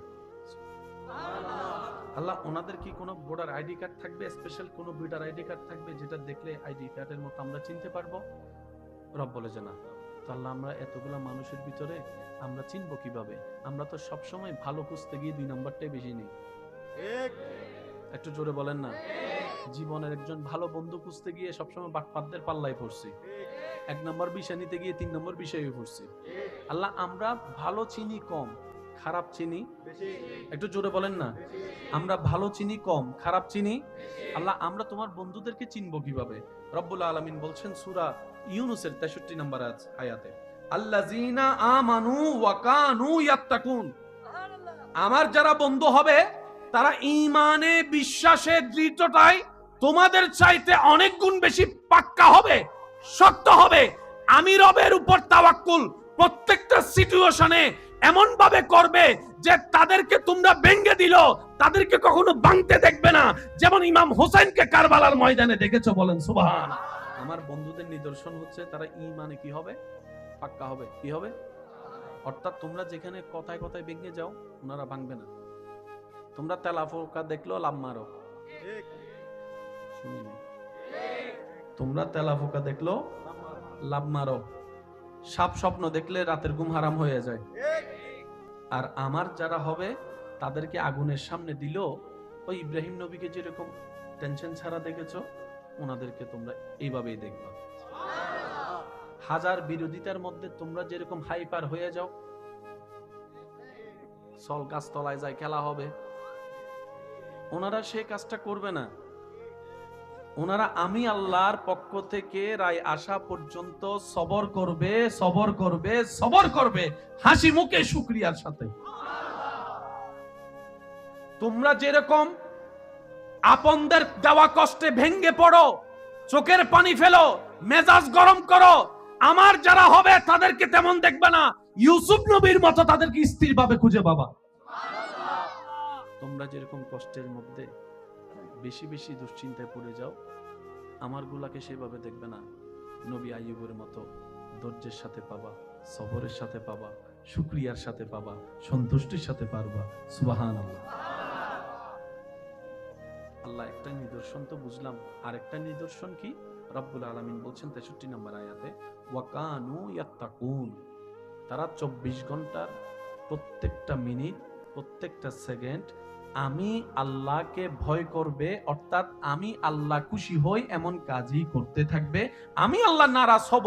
আল্লাহ ওনাদের কি কোনো ভোটার আইডি কার্ড থাকবে, স্পেশাল কোনো ভোটার আইডি কার্ড থাকবে যেটা দেখলে আইডি কার্ডের মতো আমরা চিনতে পারবো? রব বলে যে না। তো আল্লাহ আমরা এতগুলা মানুষের ভিতরে আমরা চিনবো কিভাবে? আমরা তো সব সময় ভালো খুঁজতে গিয়ে 2 নম্বরটাই বেশি নেই। একটু জোরে বলেন না। জীবনের একজন ভালো বন্ধু খুঁজতে গিয়ে সবসময় বাটপাতদের পাল্লায় পড়ছি। 1 নম্বর বিষয় নিতে গিয়ে 3 নম্বর বিষয়ে পড়ছি। আল্লাহ আমরা ভালো চিনি কম, খারাপ চিনি বেশি। একটু জোরে বলেন না। আমরা ভালো চিনি কম, খারাপ চিনি। আল্লাহ আমরা তোমার বন্ধুদেরকে চিনবো কিভাবে? রব্বুল আলামিন বলছেন সূরা ইউনূসের 63 নম্বর আয়াতে, আল্লাযীনা আমানু ওয়া কানু ইয়াত্তাকুন। আমার যারা বন্ধু হবে তারা ঈমানে, বিশ্বাসে, দৃঢ়তায় তোমাদের চাইতে অনেক গুণ বেশি পাক্কা হবে, শক্ত হবে। আমি রবের উপর তাওয়াক্কুল প্রত্যেকটা সিচুয়েশনে এমন ভাবে করবে যে তাদেরকে তোমরা ভেঙে দিল, তাদেরকে কখনো ভাঙতে দেখবে না, যেমন ইমাম হোসেনকে কারবালার ময়দানে দেখেছো। বলেন সুবহানাল্লাহ। আমার বন্ধুদের নিদর্শন হচ্ছে তারা ঈমানে কি হবে, পাক্কা হবে। কি হবে? অর্থাৎ তোমরা যেখানে কথায় কথায় ভেঙে যাও, ওনারা ভাঙবে না। তোমরা তেলাফোকা দেখলো লাভ মারো, শুনি নাই। তোমরা তেলাফোকা দেখলো লাভ মারো, সাপ স্বপ্ন দেখলে রাতের ঘুম হারাম হয়ে যায়। আর আমার যারা হবে তাদেরকে আগুনের সামনে দিল, ওই ইব্রাহিম নবীকে যেরকম টেনশন ছাড়া দেখেছো, ওনাদেরকে তোমরা এইভাবেই দেখবা। হাজার বিরোধিতার মধ্যে তোমরা যেরকম হাইপার হয়ে যাও, সল গাছ তলায় যায় খেলা হবে, ওনারা সেই কাজটা করবে না। ওনারা আমি আল্লাহর পক্ষ থেকে রায় আসা পর্যন্ত সবর করবে, সবর করবে, সবর করবে, হাসি মুখে শুকরিয়ার সাথে। তোমরা যেরকম আপনদের দেওয়া কষ্টে ভেঙ্গে পড়ো, চোখের পানি ফেলো, মেজাজ গরম করো, আমার যারা হবে তাদেরকে তেমন দেখবে না। ইউসুফ নবীর মতো তাদেরকে স্থির ভাবে খুঁজে পাবা। তোমরা যেরকম কষ্টের মধ্যে বেশি বেশি দুশ্চিন্তায় পড়ে যাও, আমার গুলাকে সেভাবে দেখবে না। নবী আইয়ুবের মতো ধৈর্যের সাথে পাবা, সবরের সাথে পাবা, শুকরিয়ার সাথে পাবা, সন্তুষ্টির সাথে পারবা। সুবহানাল্লাহ। আল্লাহ একটা নিদর্শন তো বুঝলাম, আরেকটা নিদর্শন কি? রব্বুল আলামিন বলছেন 63 নম্বর আয়াতে, ওয়াকানু ইয়াত্তাকুন, তারা 24 ঘন্টার প্রত্যেকটা মিনিট, প্রত্যেকটা সেকেন্ড আমি আল্লাহকে ভয় করবে, অর্থাৎ আমি আল্লাহ খুশি হই এমন কাজই করতে থাকবে। আমি আল্লাহ নারাজ হব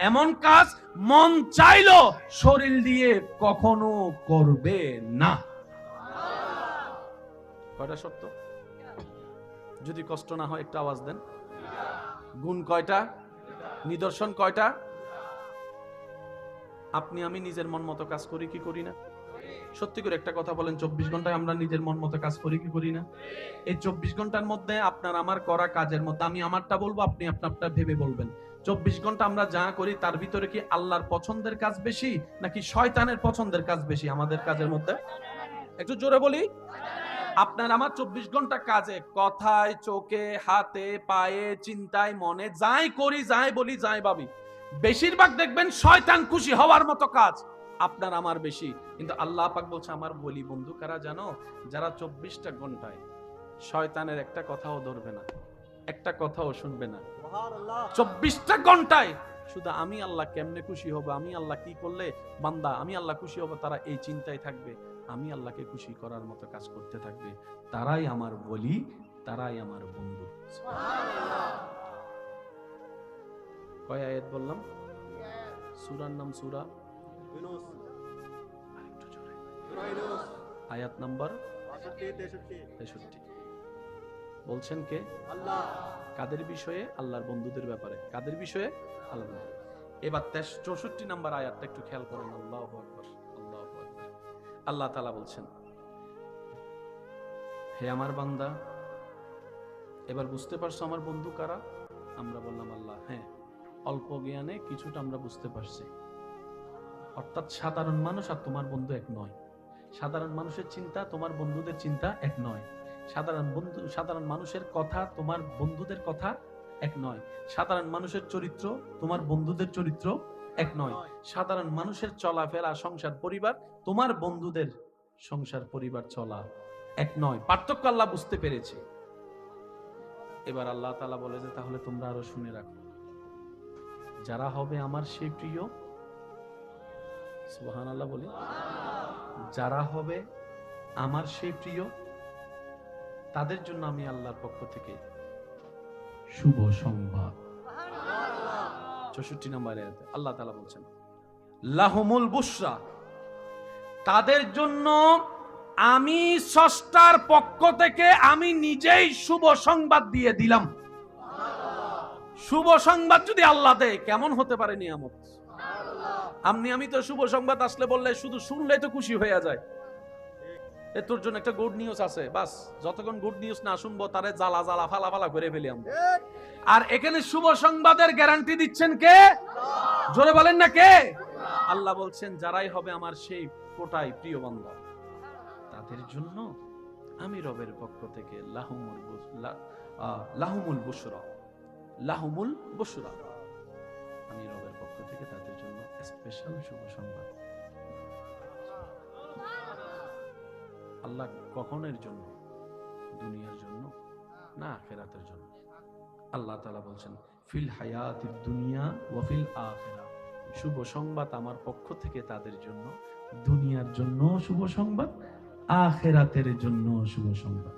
এমন কাজ মন চাইলো শরীর দিয়ে কখনো করবে না। কয়টা সত্য? যদি কষ্ট না হয় একটা আওয়াজ দেন। গুণ কয়টা? নিদর্শন কয়টা? আপনি আমি নিজের মন মতো কাজ করি কি করি না? সত্যি করে একটা কথা বলেন, 24 ঘন্টায় আমরা নিজের মন মতো কাজ করি কি করি না? এই 24 ঘন্টার মধ্যে আপনার আমার করা কাজের মধ্যে আমি আমারটা বলবো, আপনি আপনারটা ভেবে বলবেন। 24 ঘন্টা আমরা যা করি তার ভিতরে কি আল্লাহর পছন্দের কাজ বেশি নাকি শয়তানের পছন্দের কাজ বেশি আমাদের কাজের মধ্যে? একটু জোরে বলি। আপনার আমার 24 ঘন্টা কাজে, কথায়, চোখে, হাতে, পায়ে, চিন্তায়, মনে যাই করি, যাই বলি, যাই ভাবি, বেশিরভাগ দেখবেন শয়তান খুশি হওয়ার মতো কাজ আপনার আমার বেশি। কিন্তু আল্লাহ পাক বলছে আমার বলি বন্ধু কারা জানো? যারা 24টা ঘন্টায় শয়তানের একটা কথাও ধরবে না, একটা কথাও শুনবে না। 24টা ঘন্টায় শুধু আমি আল্লাহ কেমনে খুশি হব, আমি আল্লাহ কি করলে বান্দা আমি আল্লাহ খুশি হব, তারা এই চিন্তায় থাকবে। আমি আল্লাহকে খুশি করার মতো কাজ করতে থাকবে। তারাই আমার বলি, তারাই আমার বন্ধু। কয় আয়াত বললাম? সূরার নাম সূরা ইউনূস। আরেকটু জোরে। সূরা ইউনূস আয়াত নাম্বার 63। বলছেন কে? আল্লাহ। কাদের বিষয়ে? আল্লাহর বন্ধুদের ব্যাপারে। কাদের বিষয়ে? আল্লাহ। এবার 64 নাম্বার আয়াতটা একটু খেয়াল করেন। আল্লাহু আকবার, আল্লাহু আকবার। আল্লাহ তাআলা বলছেন, হে আমার বান্দা, এবার বুঝতে পারছো আমার বন্ধু কারা? আমরা বললাম আল্লাহ। হ্যাঁ, অল্প জ্ঞানে কিছুটা আমরা বুঝতে পারছি। অর্থাৎ সাধারণ মানুষ আর তোমার বন্ধু এক নয়। সাধারণ মানুষের চিন্তা তোমার বন্ধুদের চিন্তা এক নয়। সাধারণ মানুষের কথা তোমার বন্ধুদের কথা এক নয়। সাধারণ মানুষের চরিত্র তোমার বন্ধুদের চরিত্র এক নয়। সাধারণ মানুষের চলাফেরা, সংসার, পরিবার তোমার বন্ধুদের সংসার, পরিবার চলা এক নয়। পার্থক্য আল্লাহ বুঝতে পেরেছে। এবার আল্লাহ তাআলা বলে যে তাহলে তোমরা আরো শুনে রাখো, যারা হবে আমার সেই প্রিয়, সুবহানাল্লাহ বলি, যারা হবে আমার সেই প্রিয় তাদের জন্য আমি আল্লাহর পক্ষ থেকে শুভ সংবাদ। 64 নম্বর আয়াতে আল্লাহ তাআলা বলছেন, লাহুমুল বুশরা, তাদের জন্য আমি স্রষ্টার পক্ষ থেকে আমি নিজেই শুভ সংবাদ দিয়ে দিলাম। শুভ সংবাদ যদি আল্লাহ দেয় কেমন হতে পারে নিয়ামত। আমি তো শুভ সংবাদ আসলে বললে শুধু শুনলেই তো খুশি হয়ে যায়। তোর জন্য একটা গুড নিউজ আছে, বাস যতক্ষণ গুড নিউজ না শুনবো তারে জ্বালা জ্বালা ফালা ফালা করে ফেলি আমরা। আর এখানে শুভ সংবাদের গ্যারান্টি দিচ্ছেন কে? জোরে বলেন না কে? আল্লাহ বলছেন যারাই হবে আমার সেই কোটায় প্রিয় বান্দা, তাদের জন্য আমি রবের পক্ষ থেকে লাহুমুল বুশরা, লাহুমুল বুশরা, আমি রবের পক্ষ থেকে তাদের জন্য স্পেশাল শুভ সংবাদ। আল্লাহ কখনের জন্য? দুনিয়ার জন্য না আখিরাতের জন্য? আল্লাহ তাআলা বলছেন ফিল হায়াতিদ দুনিয়া ওয়া ফিল আখিরাহ, শুভ সংবাদ আমার পক্ষ থেকে তাদের জন্য, দুনিয়ার জন্য শুভ সংবাদ, আখিরাতের জন্য শুভ সংবাদ।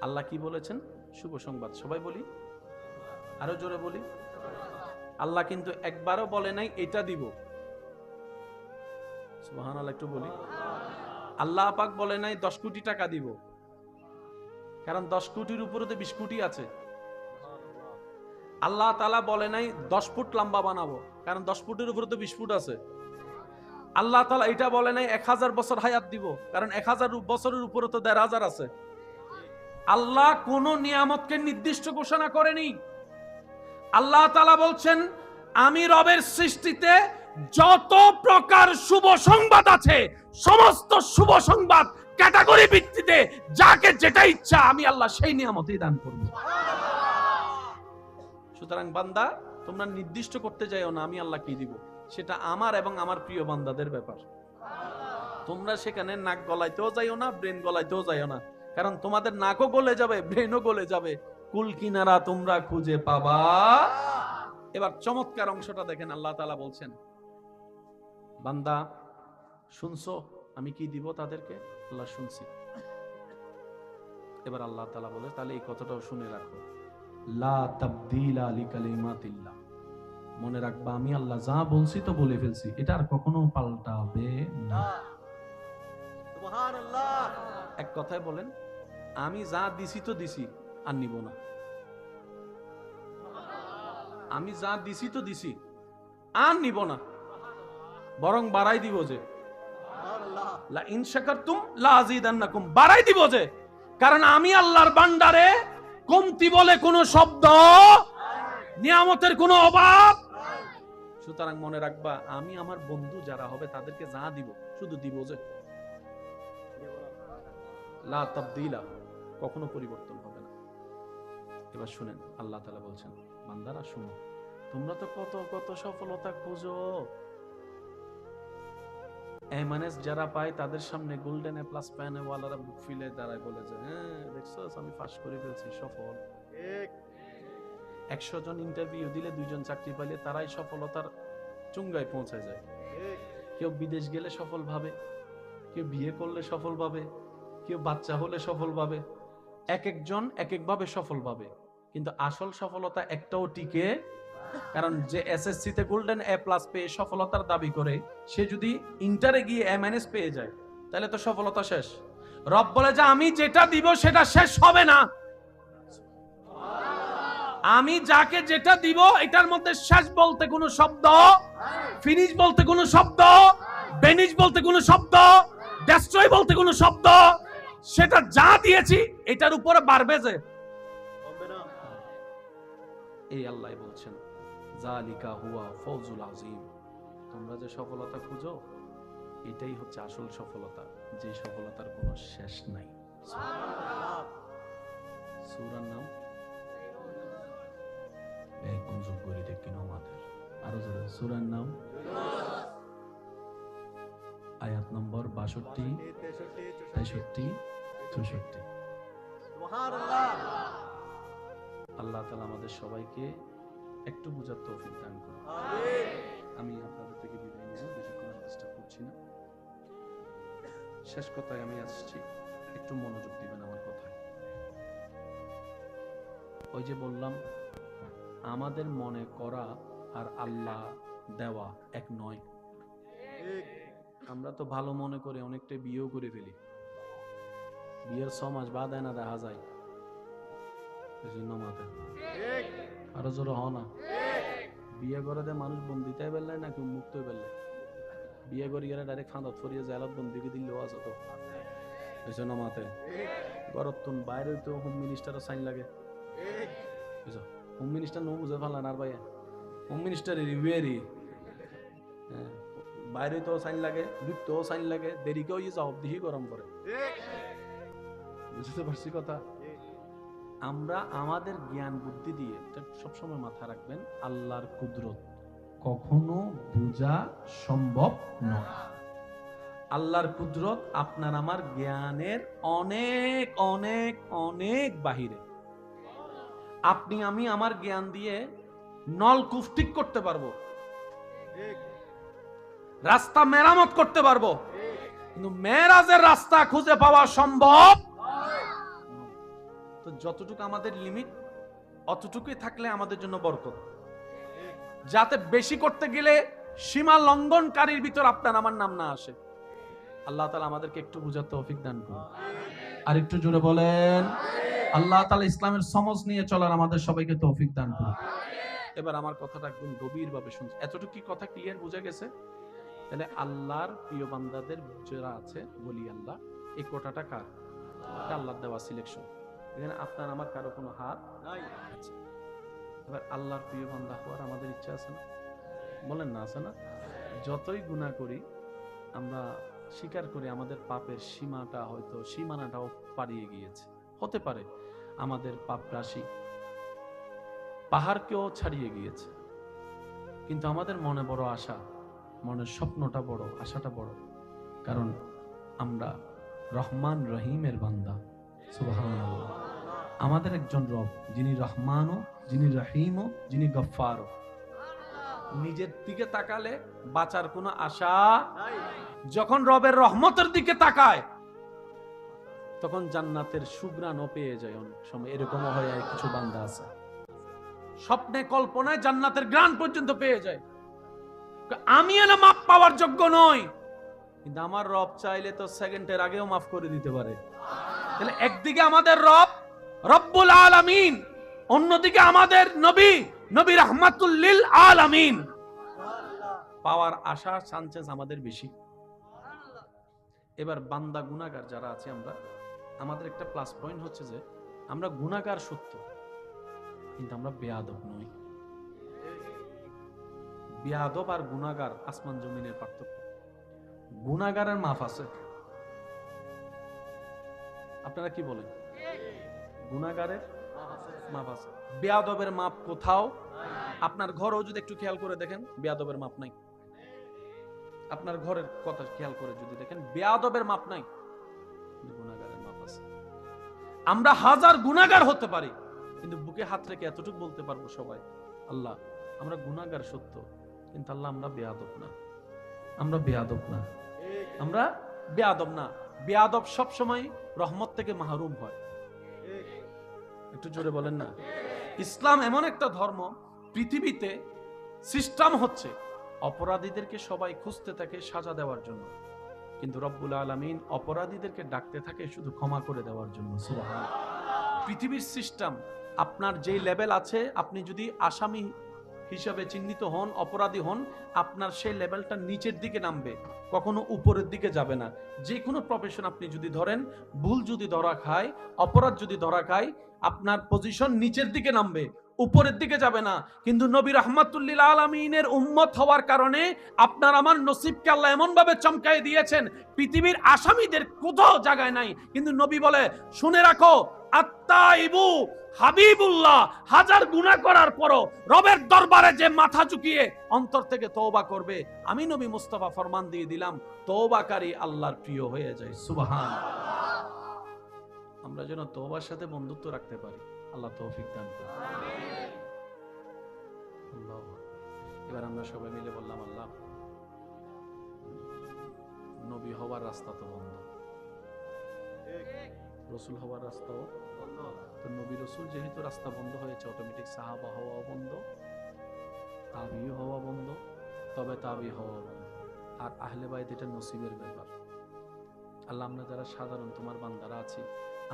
আল্লাহ কি বলেছেন? শুভ সংবাদ। সবাই বলি, আরো জোরে বলি। আল্লাহ কিন্তু একবারও বলে নাই এটা দিব। সুবহানাল্লাহ, একটু বলি। আল্লাহ পাক বলে নাই 10 কোটি টাকা দিব, কারণ 10 কোটির উপরে তো 20 কোটি আছে। আল্লাহ তাআলা বলে নাই 10 ফুট লম্বা বানাবো, কারণ 10 ফুটের উপরে তো 20 ফুট আছে। আল্লাহ তাআলা এটা বলে নাই 1000 বছর হায়াত দিব, কারণ 1000 বছরের উপরে তো 1500 আছে। আল্লাহ কোন নিয়ামতকে নির্দিষ্ট ঘোষণা করেনি। আল্লাহ তাআলা বলছেন আমি রবের সৃষ্টিতে যত প্রকার শুভ সংবাদ আছে, সমস্ত শুভ সংবাদ ক্যাটাগরি ভিত্তিতে যাকে যেটা ইচ্ছা আমি আল্লাহ সেই নিয়ামতই দান করব। সুতরাং বান্দা, তোমরা নির্দিষ্ট করতে যাইও না আমি আল্লাহ কি দিব, সেটা আমার এবং আমার প্রিয় বান্দাদের ব্যাপার। তোমরা সেখানে নাক গলাইতেও যাইও না, ব্রেন গলাইতেও যাইও না, কারণ তোমাদের নাকও গলে যাবে, ব্রেনও গলে যাবে, কুল কিনারা তোমরা খুঁজে পাবা। এবার চমৎকার অংশটা দেখেন, আল্লাহ তাআলা বলছেন বান্দা শুনছো আমি কি দিব তাদেরকে? আল্লাহ শুনছি। এবার আল্লাহ তাআলা বলে তাহলে এই কথাটাও শুনে রাখো, লা তাবদীলা লিকালিমাতিল্লাহ, মনে রাখবা আমি আল্লাহ যা বলছি তো বলে ফেলছি, এটা আর কখনো পাল্টাবে না। সুবহানাল্লাহ। এক কথায় বলেন আমি যা দিছি তো দিছি, আর নিব না। আমি যা দিছি তো দিছি, আর নিব না, বরং বাড়াই দিব। যে লা ইন শাকারতুম লা আযীদান্নাকুম, বাড়াই দিব। যে কারণ আমি আল্লাহর ভান্ডারে কমতি বলে কোনো শব্দ, নিয়ামতের কোনো অভাব। সুতরাং মনে রাখবা আমি আমার বন্ধু যারা হবে তাদেরকে যা দিব শুধু দিব। যে লা তাবদীলা, কখনো পরিবর্তন হবে না। এবার শুনেন, আল্লাহ তাআলা বলছেন বান্দারা শুনো, তোমরা তো কত কত সফলতা খুঁজো, এমএনএস যারা পায় তাদের সামনে গোল্ডেন এ প্লাস পায় ওয়ালারা বুক ফিলে দাঁড়ায় বলে যে হ্যাঁ দেখছস আমি পাস করে ফেলছি, সফল। 100 জন ইন্টারভিউ দিলে 2 জন চাকরি পাইলে তারাই সফলতার চুঙ্গায় পৌঁছায় যায়। কেউ বিদেশ গেলে সফল ভাবে, কেউ বিয়ে করলে সফল ভাবে, কেউ বাচ্চা হলে সফল ভাবে, এক একজন এক এক ভাবে সফল ভাবে, কিন্তু আসল সফলতা একটাও টিকে। কারণ যে এসএসসি তে গোল্ডেন এ প্লাস পেয়ে সফলতার দাবি করে, সে যদি ইন্টারে গিয়ে এমএনএস পেয়ে যায় তাহলে তো সফলতা শেষ। রব বলে যে আমি যেটা দিব সেটা শেষ হবে না। আমি যাকে যেটা দিব এটার মধ্যে শেষ বলতে কোনো শব্দ, ফিনিশ বলতে কোনো শব্দ, বেনিশ বলতে কোনো শব্দ, ডেস্ট্রয় বলতে কোনো শব্দ, সেটা যা দিয়েছি এটার উপরে বাড়বে। যে এই আল্লাহ বলছেন জালিকা হুয়া ফৌজুল আযীম, তোমরা যে সফলতা খুঁজো এটাই হচ্ছে আসল সফলতা, যে সফলতার কোনো শেষ নাই। সূরার নাম এক গুঞ্জন করে দেখেন আমাদের আরো জোরে, সূরার নাম আয়াত নম্বর 62, 63, 64। সুবহানাল্লাহ। আল্লাহ তাআলা আমাদের সবাইকে একটু বুঝার তৌফিক দান করুন। আমিন। আমি আপনাদের থেকে বিদায় নিব, বেশিক্ষণ ডিস্টার্ব করছি না। শেষ কথায় আমি আসছি, একটু মনোযোগ দিবেন আমার কথায়। ওই যে বললাম আমাদের মনে করা আর আল্লাহ দেওয়া এক নয়। আমরা তো ভালো মনে করে অনেকটা বিয়েও করে ফেলি, বিয়ের 6 মাস বাদ না দেখা যায়। আরো জোর হ না, বিয়ে করে দে মানুষ বন্দিতে বেললাই নাকি মুক্ত হয়ে বেললাই, বিয়ে করে গেলে ডাইরেক্ট ফাঁদত ফরিয়ে জেলত বন্দিকে দিলেও আছে তো বুঝছো না মাতে। গরতুন বাইরে তো হোম মিনিস্টারও সাইন লাগে, বুঝছো। হোম মিনিস্টার নো বুঝে ফেলান আর ভাইয়া, হোম মিনিস্টার রিভিউয়ারি বাইরে তো সাইন লাগে, ঢুকতেও সাইন লাগে, দেরিকেও জবাব দিহি গরম করে। বুঝতে পারছি কথা? আমরা আমাদের জ্ঞান বুদ্ধি দিয়ে সবসময় মাথা রাখবেন, আল্লাহর কুদরত কখনো বোঝা সম্ভব নয়। আল্লাহর কুদরত আপনার আমার জ্ঞানের অনেক অনেক অনেক বাহিরে। আপনি আমি আমার জ্ঞান দিয়ে নলকূপ ঠিক করতে পারবো, রাস্তা মেরামত করতে পারবো, কিন্তু মেরাজের রাস্তা খুঁজে পাওয়া সম্ভব। তো যতটুকু আমাদের লিমিট, অতটুকুই থাকলে আমাদের জন্য বরকত। যাতে বেশি করতে গেলে সীমা লঙ্ঘনকারীর ভিতর আপনার আমার নাম না আসে। আল্লাহ তাআলা আমাদেরকে একটু বুঝার তৌফিক দান করুন। আর একটু জোরে বলেন, আল্লাহ তাআলা ইসলামের সমঝ নিয়ে চলার আমাদের সবাইকে তৌফিক দান করুন। এবার আমার কথাটা একদম গভীরভাবে শুনছি। এতটুকু কি কথা ক্লিয়ার বোঝা গেছে? তাহলে আল্লাহর প্রিয় বান্দাদের যারা আছে, বলি আল্লাহ, এই কোটাটা কার? এটা আল্লাহর দেওয়া সিলেকশন। এখানে আপনার আমার কারো কোনো হাত নাই। এবার আল্লাহর প্রিয় বান্দা হওয়ার আমাদের ইচ্ছা আছে না? বলেন না, আছে না? যতই গুনাহ করি আমরা স্বীকার করি আমাদের পাপের সীমাটা, হয়তো সীমানাটাও পাড়িয়ে গিয়েছে। হতে পারে আমাদের পাপ রাশি পাহাড়কেও ছাড়িয়ে গিয়েছে, কিন্তু আমাদের মনে বড় আশা, মনের স্বপ্নটা বড়, আশাটা বড়, কারণ আমরা রহমান রহিমের বান্দা। সুবহানাল্লাহ। আমাদের একজন রব, যিনি রহমানও, যিনি রহিমও, যিনি গফফারও। নিজের দিকে তাকালে বাঁচার কোনো আশা নাই। যখন রবের রহমতের দিকে তাকায় তখন জান্নাতের সুঘ্রাণও পেয়ে যায়। অনেক সময় এরকমও হয়, কিছু বান্দা আছে স্বপ্নে কল্পনায় জান্নাতের ঘ্রাণ পর্যন্ত পেয়ে যায়। আমি এনে মাপ পাওয়ার যোগ্য নই, কিন্তু আমার রব চাইলে তো সেকেন্ডের আগেও মাফ করে দিতে পারে। তাহলে একদিকে আমাদের রব রব্বুল আলামিন, অন্যদিকে আমাদের নবী, নবী রাহমাতুল লিল আলামিন। পাওয়ার আশা চান্সেস আমাদের বেশি। এবার বান্দা গুনাহগার যারা আছে আমরা, আমাদের একটা প্লাস পয়েন্ট হচ্ছে যে আমরা গুনাহগার সত্য, কিন্তু আমরা বেয়াদব নই। বেয়াদব আর গুনাহগার আসমান জমিনের পার্থক্য। গুনাহগারের মাফ আছে, আপনারা কি বলেন? গুনাহগারের মাপ আছে, বেয়াদবের মাপ কোথাও। আপনার ঘরেও যদি একটু খেয়াল করে দেখেন, বেয়াদবের মাপ নাই। আপনার ঘরের কথা খেয়াল করে যদি দেখেন, বেয়াদবের মাপ নাই, গুনাহগারের মাপ আছে। আমরা হাজার গুনাহগার হতে পারি, কিন্তু বুকে হাত রেখে এতটুকু বলতে পারবো সবাই, আল্লাহ আমরা গুনাহগার সত্য, কিন্তু আল্লাহ আমরা বেয়াদব না, আমরা বেয়াদব না, আমরা বেয়াদব না। বেয়াদব সব সময় রহমত থেকে মাহরুম হয়। একটু জোরে বলেন না। ইসলাম এমন একটা ধর্ম, পৃথিবীতে সিস্টেম হচ্ছে অপরাধীদেরকে সবাই খুঁজতে থাকে সাজা দেওয়ার জন্য, কিন্তু রব্বুল আলামিন অপরাধীদেরকে ডাকতে থাকে শুধু ক্ষমা করে দেওয়ার জন্য। সুবহানাল্লাহ। পৃথিবীর সিস্টেম, আপনার যে লেভেল আছে, আপনি যদি আসামি হিসাবে চিহ্নিত হন, অপরাধী হন, আপনার সেই লেভেলটা নিচের দিকে নামবে, কখনো উপরের দিকে যাবে না। যে কোনো প্রফেশন আপনি যদি ধরেন, ভুল যদি ধরা খায়, অপরাধ যদি ধরা খায়, আপনার পজিশন নিচের দিকে নামবে, উপরের দিকে যাবে না। কিন্তু নবী রাহমাতুল লিল আলামিনের উম্মত হওয়ার কারণে আপনার আমার নসিবকে আল্লাহ এমন ভাবে চমকাই দিয়েছেন, পৃথিবীর আসামিদের কোথাও জায়গায় নাই। কিন্তু নবী বলে, শুনে রাখো, আত্তাইবু হাবিবুল্লাহ, হাজার গুনাহ করার পরও রবের দরবারে যে মাথা ঝুঁকিয়ে অন্তর থেকে তওবা করবে, আমি নবী মুস্তাফা ফরমান দিয়ে দিলাম, তওবাকারী আল্লাহর প্রিয় হয়ে যায়। সুবহানাল্লাহ। আমরা যেন তওবার সাথে বন্ধুত্ব রাখতে পারি, আল্লাহ তৌফিক দান করুন। আমিন। আল্লাহু আকবার। এবার আমরা সবাই মিলে বললাম, আল্লাহ নবী হওয়ার রাস্তা তো বন্ধ, রসুল হওয়ার রাস্তাও বন্ধ। তো নবী রসুল যেহেতু রাস্তা বন্ধ হয়েছে, অটোমেটিক সাহাবা হওয়া বন্ধ, তাবি হওয়া বন্ধ, তবে তাবি হওয়া বন্ধ। আর আহলে বাইত এটা নসিবের ব্যাপার। আল্লাহ আমরা যারা সাধারণ তোমার বান্দারা আছি,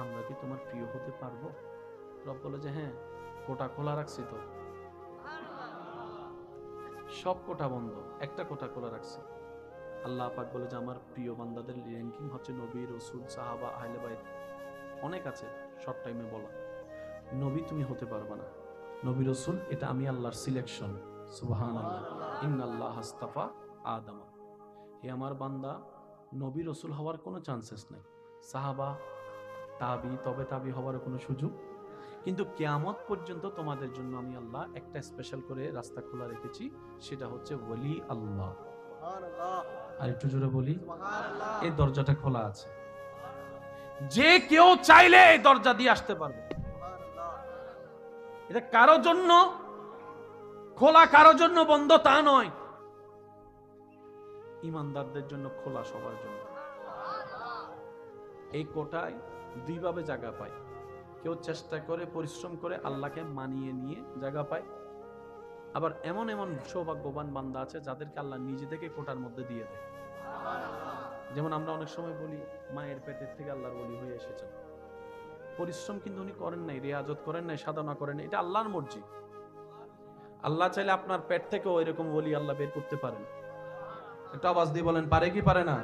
আমরা কি তোমার প্রিয় হতে পারবো? রব বলে যে হ্যাঁ, কোটা খোলা রাখছি, তো সব কোটা বন্ধ, একটা কোটা খোলা রাখছি। আল্লাহ পাক বলে যে আমার প্রিয় বান্দাদের র্যাঙ্কিং হচ্ছে নবী, রসুল, সাহাবা, আহলে বাইত, অনেক আছে, শর্ট টাইমে বলা। নবী তুমি হতে পারবে না, নবী রসুল এটা আমি আল্লাহর সিলেকশন। সুবহানাল্লাহ। ইন্নাল্লাহ আস্তাফা আদম। হে আমার বান্দা, নবী রসুল হওয়ার কোনো চান্সেস নেই, সাহাবা তাবি তবে তাবি হওয়ার কোনো সুযোগ, কিন্তু কিয়ামত পর্যন্ত তোমাদের জন্য আমি আল্লাহ একটা স্পেশাল করে রাস্তা খোলা রেখেছি, সেটা হচ্ছে ওয়ালি আল্লাহ। আর একটু জোরে বলি, এই দরজাটা খোলা আছে, যে কেউ চাইলে এই দরজা দিয়ে আসতে পারবে। এটা কারো জন্য খোলা, কারো জন্য বন্ধ তা নয়, ইমানদারদের জন্য খোলা, সবার জন্য। এই কোটায় দুইভাবে জায়গা পায়, কেউ চেষ্টা করে পরিশ্রম করে আল্লাহকে মানিয়ে নিয়ে জায়গা পায়, আবার এমন এমন সৌভাগ্যবান বান্দা আছে যাদেরকে আল্লাহ নিজে থেকে কোটার মধ্যে দিয়ে দেয়। যেমন আমরা অনেক সময় বলি, মায়ের পেটের থেকে আল্লাহর ওলি হয়ে এসেছেন, পরিশ্রম কিন্তু উনি করেন নাই, রিয়াজত করেন নাই, সাধনা করেন নাই, এটা আল্লাহর মর্জি। আল্লাহ চাইলে আপনার পেট থেকেও এরকম ওলি আল্লাহ বের করতে পারেন। একটু আওয়াজ দিয়ে বলেন, পারে কি পারে না?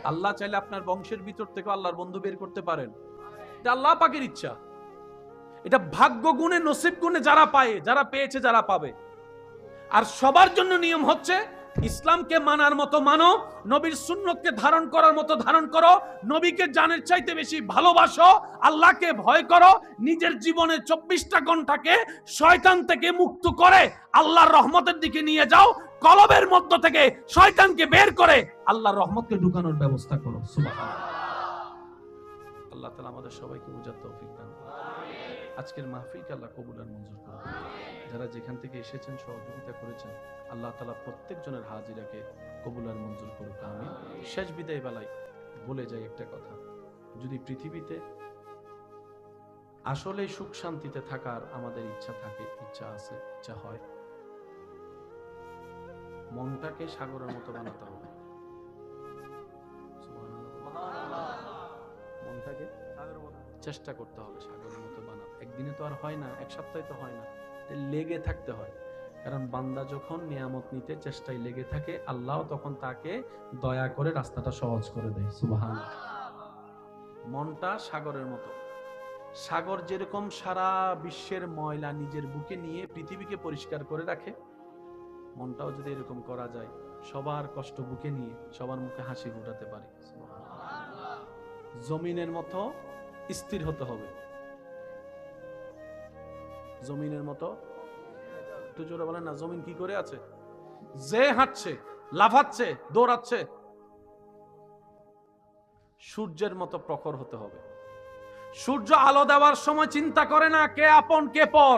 আল্লাহ চাইলে আপনার বংশের ভিতর থেকে আল্লাহর বন্ধু বের করতে পারেন, এটা আল্লাহ পাকের ইচ্ছা। এটা ভাগ্য গুণে, নসিব গুণে যারা পায়, যারা পেয়েছে, যারা পাবে। আর সবার জন্য নিয়ম হচ্ছে, ইসলামকে মানার মতো মানো, নবীর সুন্নতকে ধারণ করার মতো ধারণ করো, নবীকে জানের চাইতে বেশি ভালোবাসো, আল্লাহকে ভয় করো, নিজের জীবনের 24টা ঘন্টাকে শয়তান থেকে মুক্ত করে আল্লাহর রহমতের দিকে নিয়ে যাও, কলবের মধ্য থেকে শয়তানকে বের করে আল্লাহর রহমতকে ঢুকানোর ব্যবস্থা করো। সুবহানাল্লাহ। আল্লাহ তাআলা আমাদের সবাইকে বুঝার তৌফিক দান করুন। আজকের মাহফিলকে আল্লাহ কবুল আর মঞ্জুর করুন। যারা যেখান থেকে এসেছেন, সহযোগিতা করেছেন, আল্লাহ তাআলা প্রত্যেকজনের হাজিরাকে কবুল আর মঞ্জুর করুক, আমিন। শেষ বিদায় বেলায় বলে যাই একটা কথা, যদি পৃথিবীতে আসলে সুখ শান্তিতে থাকার আমাদের ইচ্ছা থাকে, ইচ্ছা আছে, ইচ্ছা হয়, মনটাকে সাগরের মতো বানাতে হবে। মনটাকে চেষ্টা করতে হবে সাগরের মতো বানাতে। একদিনে তো আর হয় না, এক সপ্তাহে তো হয় না, লেগে থাকতে হয়। কারণ বান্দা যখন নিয়ামত নিতে চেষ্টায় লেগে থাকে, আল্লাহ তখন তাকে দয়া করে রাস্তাটা সহজ করে দেয়। সুবহানাল্লাহ। মনটা সাগরের মতো, সাগর যেরকম সারা বিশ্বের ময়লা নিজের বুকে নিয়ে পৃথিবীকে পরিষ্কার করে রাখে, মনটাও যদি এরকম করা যায়, সবার কষ্ট বুকে নিয়ে সবার মুখে হাসি ফুটাতে পারে। জমিনের মতো স্থির হতে হবে, জমিনের মতো। একটু জোরে বলেন না, জমিন কি করে আছে? যে হাঁটছে, লাফাচ্ছে, দৌড়াচ্ছে, সূর্যের মতো প্রখর হতে হবে। সূর্য আলো দেওয়ার সময় চিন্তা করে না কে আপন কে পর,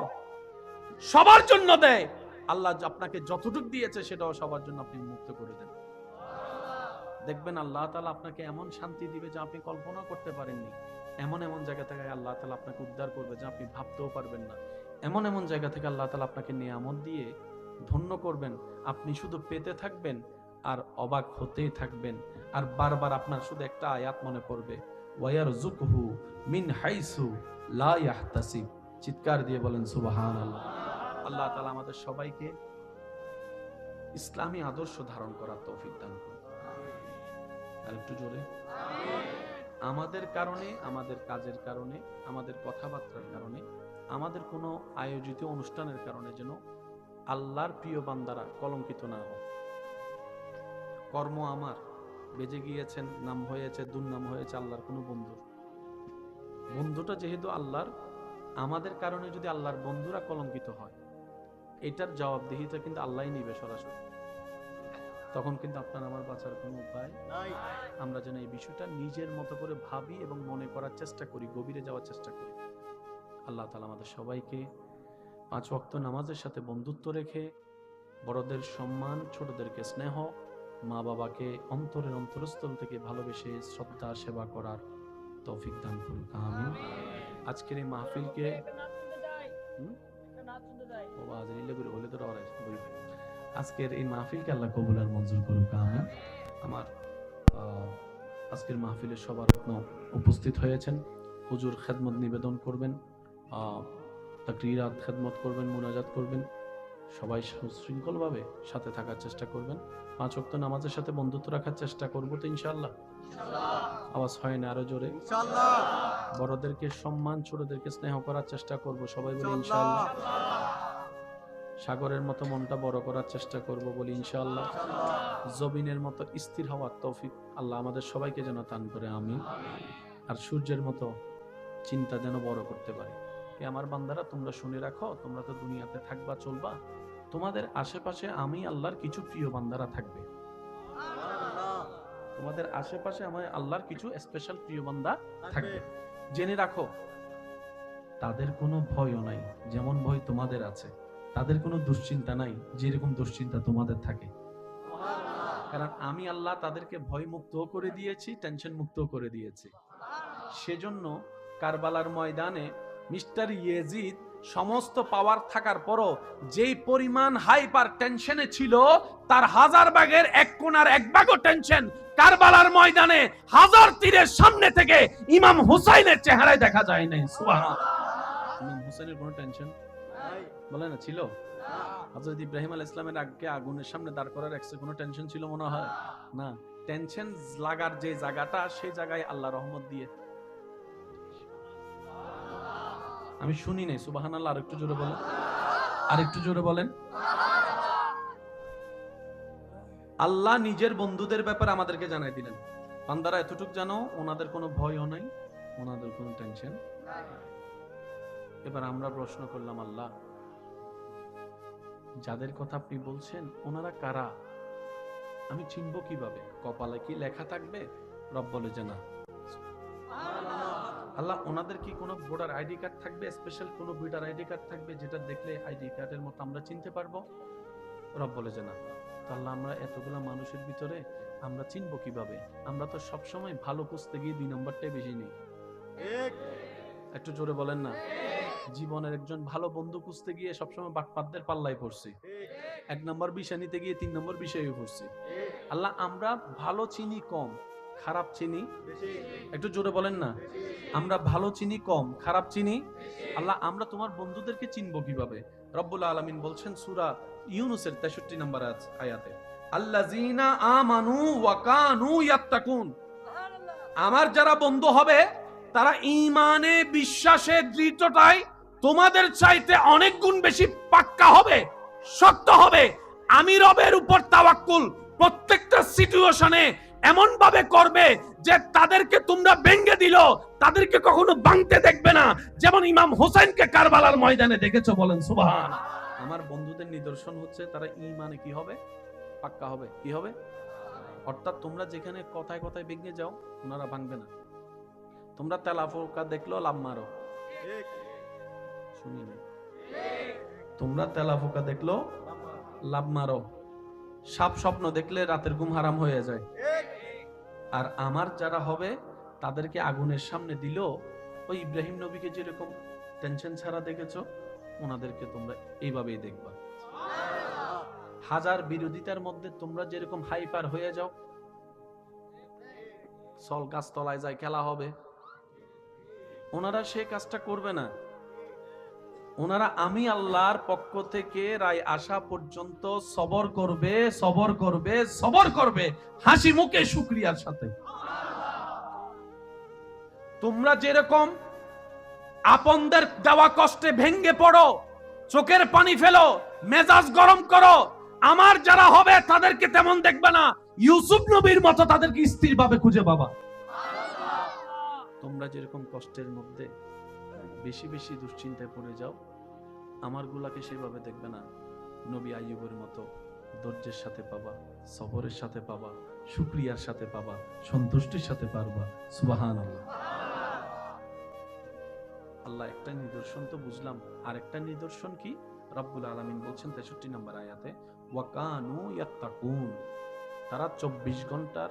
সবার জন্য দেয়। আল্লাহ আপনাকে যতটুকু দিয়েছে সেটাও সবার জন্য আপনি মুক্ত করে দেন। দেখবেন আল্লাহ তাআলা আপনাকে এমন শান্তি দিবে যা আপনি কল্পনা করতে পারেননি। এমন এমন জায়গা থেকে আল্লাহ তাআলা আপনাকে উদ্ধার করবে যা আপনি ভাবতেও পারবেন না। এমন এমন জায়গা থেকে আল্লাহ তাআলা আপনাকে নিয়ামত দিয়ে ধন্য করবেন, আপনি শুধু পেতে থাকবেন আর অবাক হতেই থাকবেন। আর বারবার আপনার শুধু একটা আয়াত মনে পড়বে, ওয়ায়ারযুকহু মিন হাইসু লা ইয়াহতাসিব। চিৎকার দিয়ে বলেন সুবহানাল্লাহ। আল্লাহ তাআলা আমাদের সবাইকে ইসলামী আদর্শ ধারণ করার তৌফিক দান করুন। আর একটু জোরে আমাদের কারণে, আমাদের কাজের কারণে, আমাদের কথাবার্তার কারণে, আমাদের কোনো আয়োজিত অনুষ্ঠানের কারণে যেন আল্লাহর প্রিয় বান্দারা কলঙ্কিত না হয়। কর্ম আমার বেজে গিয়েছেন, নাম হয়েছে, দুর্নাম হয়েছে আল্লাহর কোনো বন্ধুর, বন্ধুটা যেহেতু আল্লাহর, আমাদের কারণে যদি আল্লাহর বন্ধুরা কলঙ্কিত হয়, এটার জবাবদিহিতা কিন্তু আল্লাহই নিবে সরাসরি। তখন কিন্তু আপনার আমার বাঁচার কোনো উপায় নাই। আমরা যেন এই বিষয়টা নিজের মতো করে ভাবি এবং মনে করার চেষ্টা করি, গভীরে যাওয়ার চেষ্টা করি। আল্লাহ তাআলা আমাদের সবাইকে 5 ওয়াক্ত নামাজের সাথে বন্ধুত্ব রেখে, বড়দের সম্মান, ছোটদেরকে স্নেহ, মা বাবাকে অন্তরের অন্তরস্থল থেকে ভালোবেসে শ্রদ্ধা সেবা করার তৌফিক দান করুন, আমিন। আজকের এই মাহফিলকে আজকের এই মাহফিলকে আল্লাহ কবুল আর মঞ্জুর করুক, আমিন। আমার আজকের মাহফিলের সবার রত্ন উপস্থিত হয়েছেন, হুজুর খেদমত নিবেদন করবেন, তাকরিরাত খেদমত করবেন, মুনাজাত করবেন। সবাই সুশৃঙ্খলভাবে সাথে থাকার চেষ্টা করবেন। 5 ওয়াক্ত নামাজের সাথে বন্ধুত্ব রাখার চেষ্টা করবো তো ইনশাআল্লাহ। আওয়াজ হয় না, আরো জোরে ইনশাআল্লাহ। বড়দেরকে সম্মান, ছোটদেরকে স্নেহ করার চেষ্টা করব, সবাই বলে ইনশাআল্লাহ। সাগরের মতো মনটা বড় করার চেষ্টা করব বলি ইনশাআল্লাহ। জমিনের মতো স্থির হওয়ার তৌফিক আল্লাহ আমাদের সবাইকে যেন দান করে, আমিন। আর সূর্যের মতো চিন্তা যেন বড় করতে পারি। আমার বান্দারা, তোমরা শুনে রাখো, তোমরা তো দুনিয়াতে থাকবা, চলবা, তোমাদের আশেপাশে আমি আল্লাহর কিছু প্রিয় বান্দারা থাকবে। তোমাদের আশেপাশে আমার আল্লাহর কিছু স্পেশাল প্রিয় বান্দা থাকবে। জেনে রাখো, তাদের কোনো ভয়ও নাই যেমন ভয় তোমাদের আছে, তাদের কোনো দুশ্চিন্তা নাই যেরকম দুশ্চিন্তা তোমাদের থাকে। কারণ আমি আল্লাহ তাদেরকে ভয় মুক্ত করে দিয়েছি, টেনশন মুক্ত করে দিয়েছি। সেজন্য কারবালার ময়দানে মিস্টার ইয়েজিদ সমস্ত পাওয়ার থাকার পরও যেই পরিমাণ হাইপার টেনশনে ছিল, তার 1000 ভাগের 1 কোণার 1 ভাগও টেনশন কারবালার ময়দানে 1000 তীরের সামনে থেকে ইমাম হুসাইনের চেহারায় দেখা যায় নাই। সুবহানাল্লাহ। ইমাম হুসাইনের কোনো টেনশন বলে না ছিল? হযরত ইব্রাহিম আলাইহিস সালামের আগে আগুনের সামনে দাঁড় করার একটু কোনো টেনশন ছিল মনে হয় না? টেনশন লাগার যে জায়গাটা, সেই জায়গায় আল্লাহ রহমত দিয়ে। আমি শুনি নাই সুবহানাল্লাহ। আরেকটু জোরে বলেন, আরেকটু জোরে বলেন। আল্লাহ নিজের বন্ধুদের ব্যাপারে আমাদেরকে জানাই দিলেন, বান্দারা এতটুকু জানো, ওনাদের কোনো ভয়ও নাই, ওনাদের কোনো টেনশন। এবার আমরা প্রশ্ন করলাম, আল্লাহ যাদের কথা আপনি বলছেন ওনারা কারা? আমি চিনবো কিভাবে? কপালে কি লেখা থাকবে? রব বলে যে না। আল্লাহ ওনাদের কি কোনো ভোটার আইডি কার্ড থাকবে, স্পেশাল কোনো ভোটার আইডি কার্ড থাকবে যেটা দেখলে আইডি কার্ডের মতো আমরা চিনতে পারবো? রব বলে যে না। তো আল্লাহ আমরা এতগুলা মানুষের ভিতরে আমরা চিনবো কিভাবে? আমরা তো সবসময় ভালো খুঁজতে গিয়ে 2 নম্বরটাই বেশি নেই। একটু জোরে বলেন না। জীবনের একজন ভালো বন্ধু খুঁজতে গিয়ে সবসময় বাটপাতদের পাল্লায় পড়ছি, 1 নম্বর বিষয় নিতে গিয়ে 3 নম্বর বিষয়ে পড়ছি। আল্লাহ আমরা ভালো চিনি কম, খারাপ চিনি বেশি। একটু জোরে বলেন না। আমরা ভালো চিনি কম, খারাপ চিনি। আল্লাহ আমরা তোমার বন্ধুদেরকে চিনবো কিভাবে? রব্বুল আলামিন বলছেন সূরা ইউনূসের 63 নম্বর আয়াতে, আল্লাযীনা আমানু ওয়া কানু ইয়াত্তাকুন। আমার যারা বন্ধু হবে তারা ঈমানে, বিশ্বাসে, দৃঢ়তায় তোমাদের চাইতে অনেক গুণ বেশি পাক্কা হবে, শক্ত হবে। আমি রবের উপর তাওয়াক্কুল প্রত্যেকটা সিচুয়েশনে এমন ভাবে করবে যে তাদেরকে তোমরা ভেঙে দিল, তাদেরকে কখনো ভাঙতে দেখবে না, যেমন ইমাম হোসেনকে কারবালার ময়দানে দেখেছো। বলেন সুবহানাল্লাহ। আমার বন্ধুদের নিদর্শন হচ্ছে তারা ঈমানে কি হবে? পাক্কা হবে। কি হবে? অর্থাৎ তোমরা যেখানে কথায় কথায় ভেঙে যাও, ওনারা ভাঙবে না। তোমরা তেলাপোকা দেখলো লাভ মারো, শুনি না। তোমরা তেলাপোকা দেখলো লাভ মারো, সাপ স্বপ্ন দেখলে রাতের ঘুম হারাম হয়ে যায়। আর আমার যারা হবে তাদেরকে আগুনের সামনে দিল, ওই ইব্রাহিম নবীকে যেরকম টেনশন ছাড়া দেখেছো, ওনাদেরকে তোমরা এইভাবেই দেখবা। 1000 বিরোধিতার মধ্যে তোমরা যেরকম হাইপার হয়ে যাও, সল গাছ তলায় যায় খেলা হবে, ওনারা সেই কাজটা করবে না। ওনারা আমি আল্লাহর পক্ষ থেকে রায় আসা পর্যন্ত সবর করবে, সবর করবে, সবর করবে, হাসি মুখে শুকরিয়ার সাথে। তোমরা যেরকম আপনদের দেওয়া কষ্টে ভেঙ্গে পড়ো, চোখের পানি ফেলো, মেজাজ গরম করো, আমার যারা হবে তাদেরকে তেমন দেখবে না। ইউসুফ নবীর মতো তাদেরকে স্থিরভাবে খুঁজে পাবা। তোমরা যেরকম কষ্টের মধ্যে বেশি বেশি দুশ্চিন্তায় পড়ে যাও, আমার গুলাকে সেভাবে দেখবে না। নবী আইয়ুবের মতো ধৈর্যের সাথে পাবা, সবরের সাথে পাবা, শুকরিয়ার সাথে পাবা, সন্তুষ্টির সাথে পারবা। সুবহানাল্লাহ। আল্লাহ একটা নিদর্শন তো বুঝলাম, আরেকটা নিদর্শন কি? রব্বুল আলামিন বলছেন 63 নম্বর আয়াতে, ওয়া কানু ইয়াত্তাকুন। তারা 24 ঘন্টার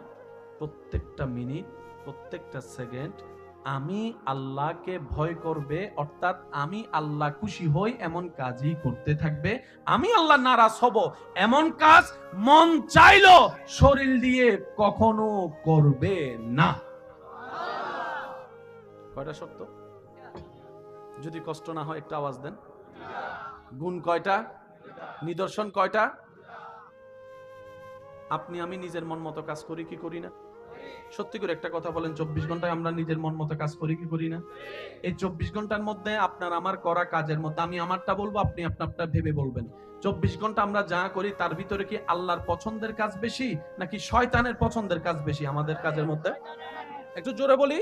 প্রত্যেকটা মিনিট, প্রত্যেকটা সেকেন্ড আমি আল্লাহকে ভয় করবে, অর্থাৎ আমি আল্লাহ খুশি হই এমন কাজই করতে থাকবে। আমি আল্লাহ নারাজ হব এমন কাজ মন চাইলো শরীর দিয়ে কখনো করবে না। কয়টা সত্য? যদি কষ্ট না হয় একটা আওয়াজ দেন। গুণ কয়টা? নিদর্শন কয়টা? আপনি আমি নিজের মন মতো কাজ করি কি করি না? সত্যি করে একটা কথা বলেন, 24 ঘন্টায় আমরা নিজের মন মতো কাজ করি কি করি না? এই 24 ঘন্টার মধ্যে আপনার আমার করা কাজের মধ্যে আমি আমারটা বলবো, আপনি আপনারটা ভেবে বলবেন। 24 ঘন্টা আমরা যা করি তার ভিতরে কি আল্লাহর পছন্দের কাজ বেশি নাকি শয়তানের পছন্দের কাজ বেশি আমাদের কাজের মধ্যে? একটু জোরে বলি।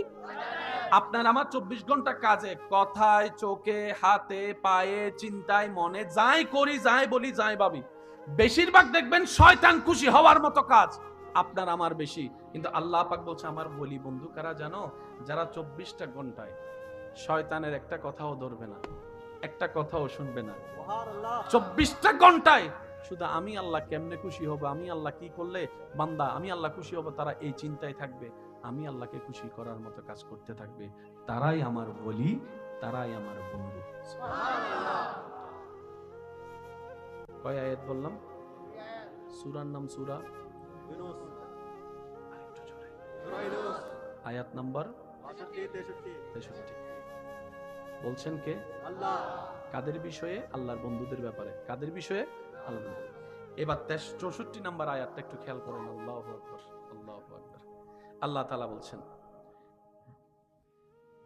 আপনার আমার 24 ঘন্টা কাজে, কথায়, চোখে, হাতে, পায়ে, চিন্তায়, মনে, যাই করি, যাই বলি, যাই ভাবি, বেশিরভাগ দেখবেন শয়তান খুশি হওয়ার মতো কাজ আপনার আমার বেশি। কিন্তু আল্লাহ পাক বলছে আমার বলি বন্ধু কারা জানো? যারা 24টা ঘন্টায় শয়তানের একটা কথাও ধরবে না, একটা কথাও শুনবে না। 24টা ঘন্টায় শুধু আমি আল্লাহ কেমনে খুশি হব, আমি আল্লাহ কি করলে বান্দা আমি আল্লাহ খুশি হব, তারা এই চিন্তায় থাকবে, আমি আল্লাহকে খুশি করার মতো কাজ করতে থাকবে। তারাই আমার বলি, তারাই আমার বন্ধু। কয় আয়াত বললাম? সূরার নাম সূরা ইউনূস। আরেকটু জোরে। সূরা ইউনূস আয়াত নাম্বার 63। বলছেন কে? আল্লাহ। কাদের বিষয়ে? আল্লাহর বন্ধুদের ব্যাপারে। কাদের বিষয়ে? আল্লাহ। এবার 64 নাম্বার আয়াতটা একটু খেয়াল করেন। আল্লাহু আকবার, আল্লাহু আকবার। আল্লাহ তাআলা বলছেন,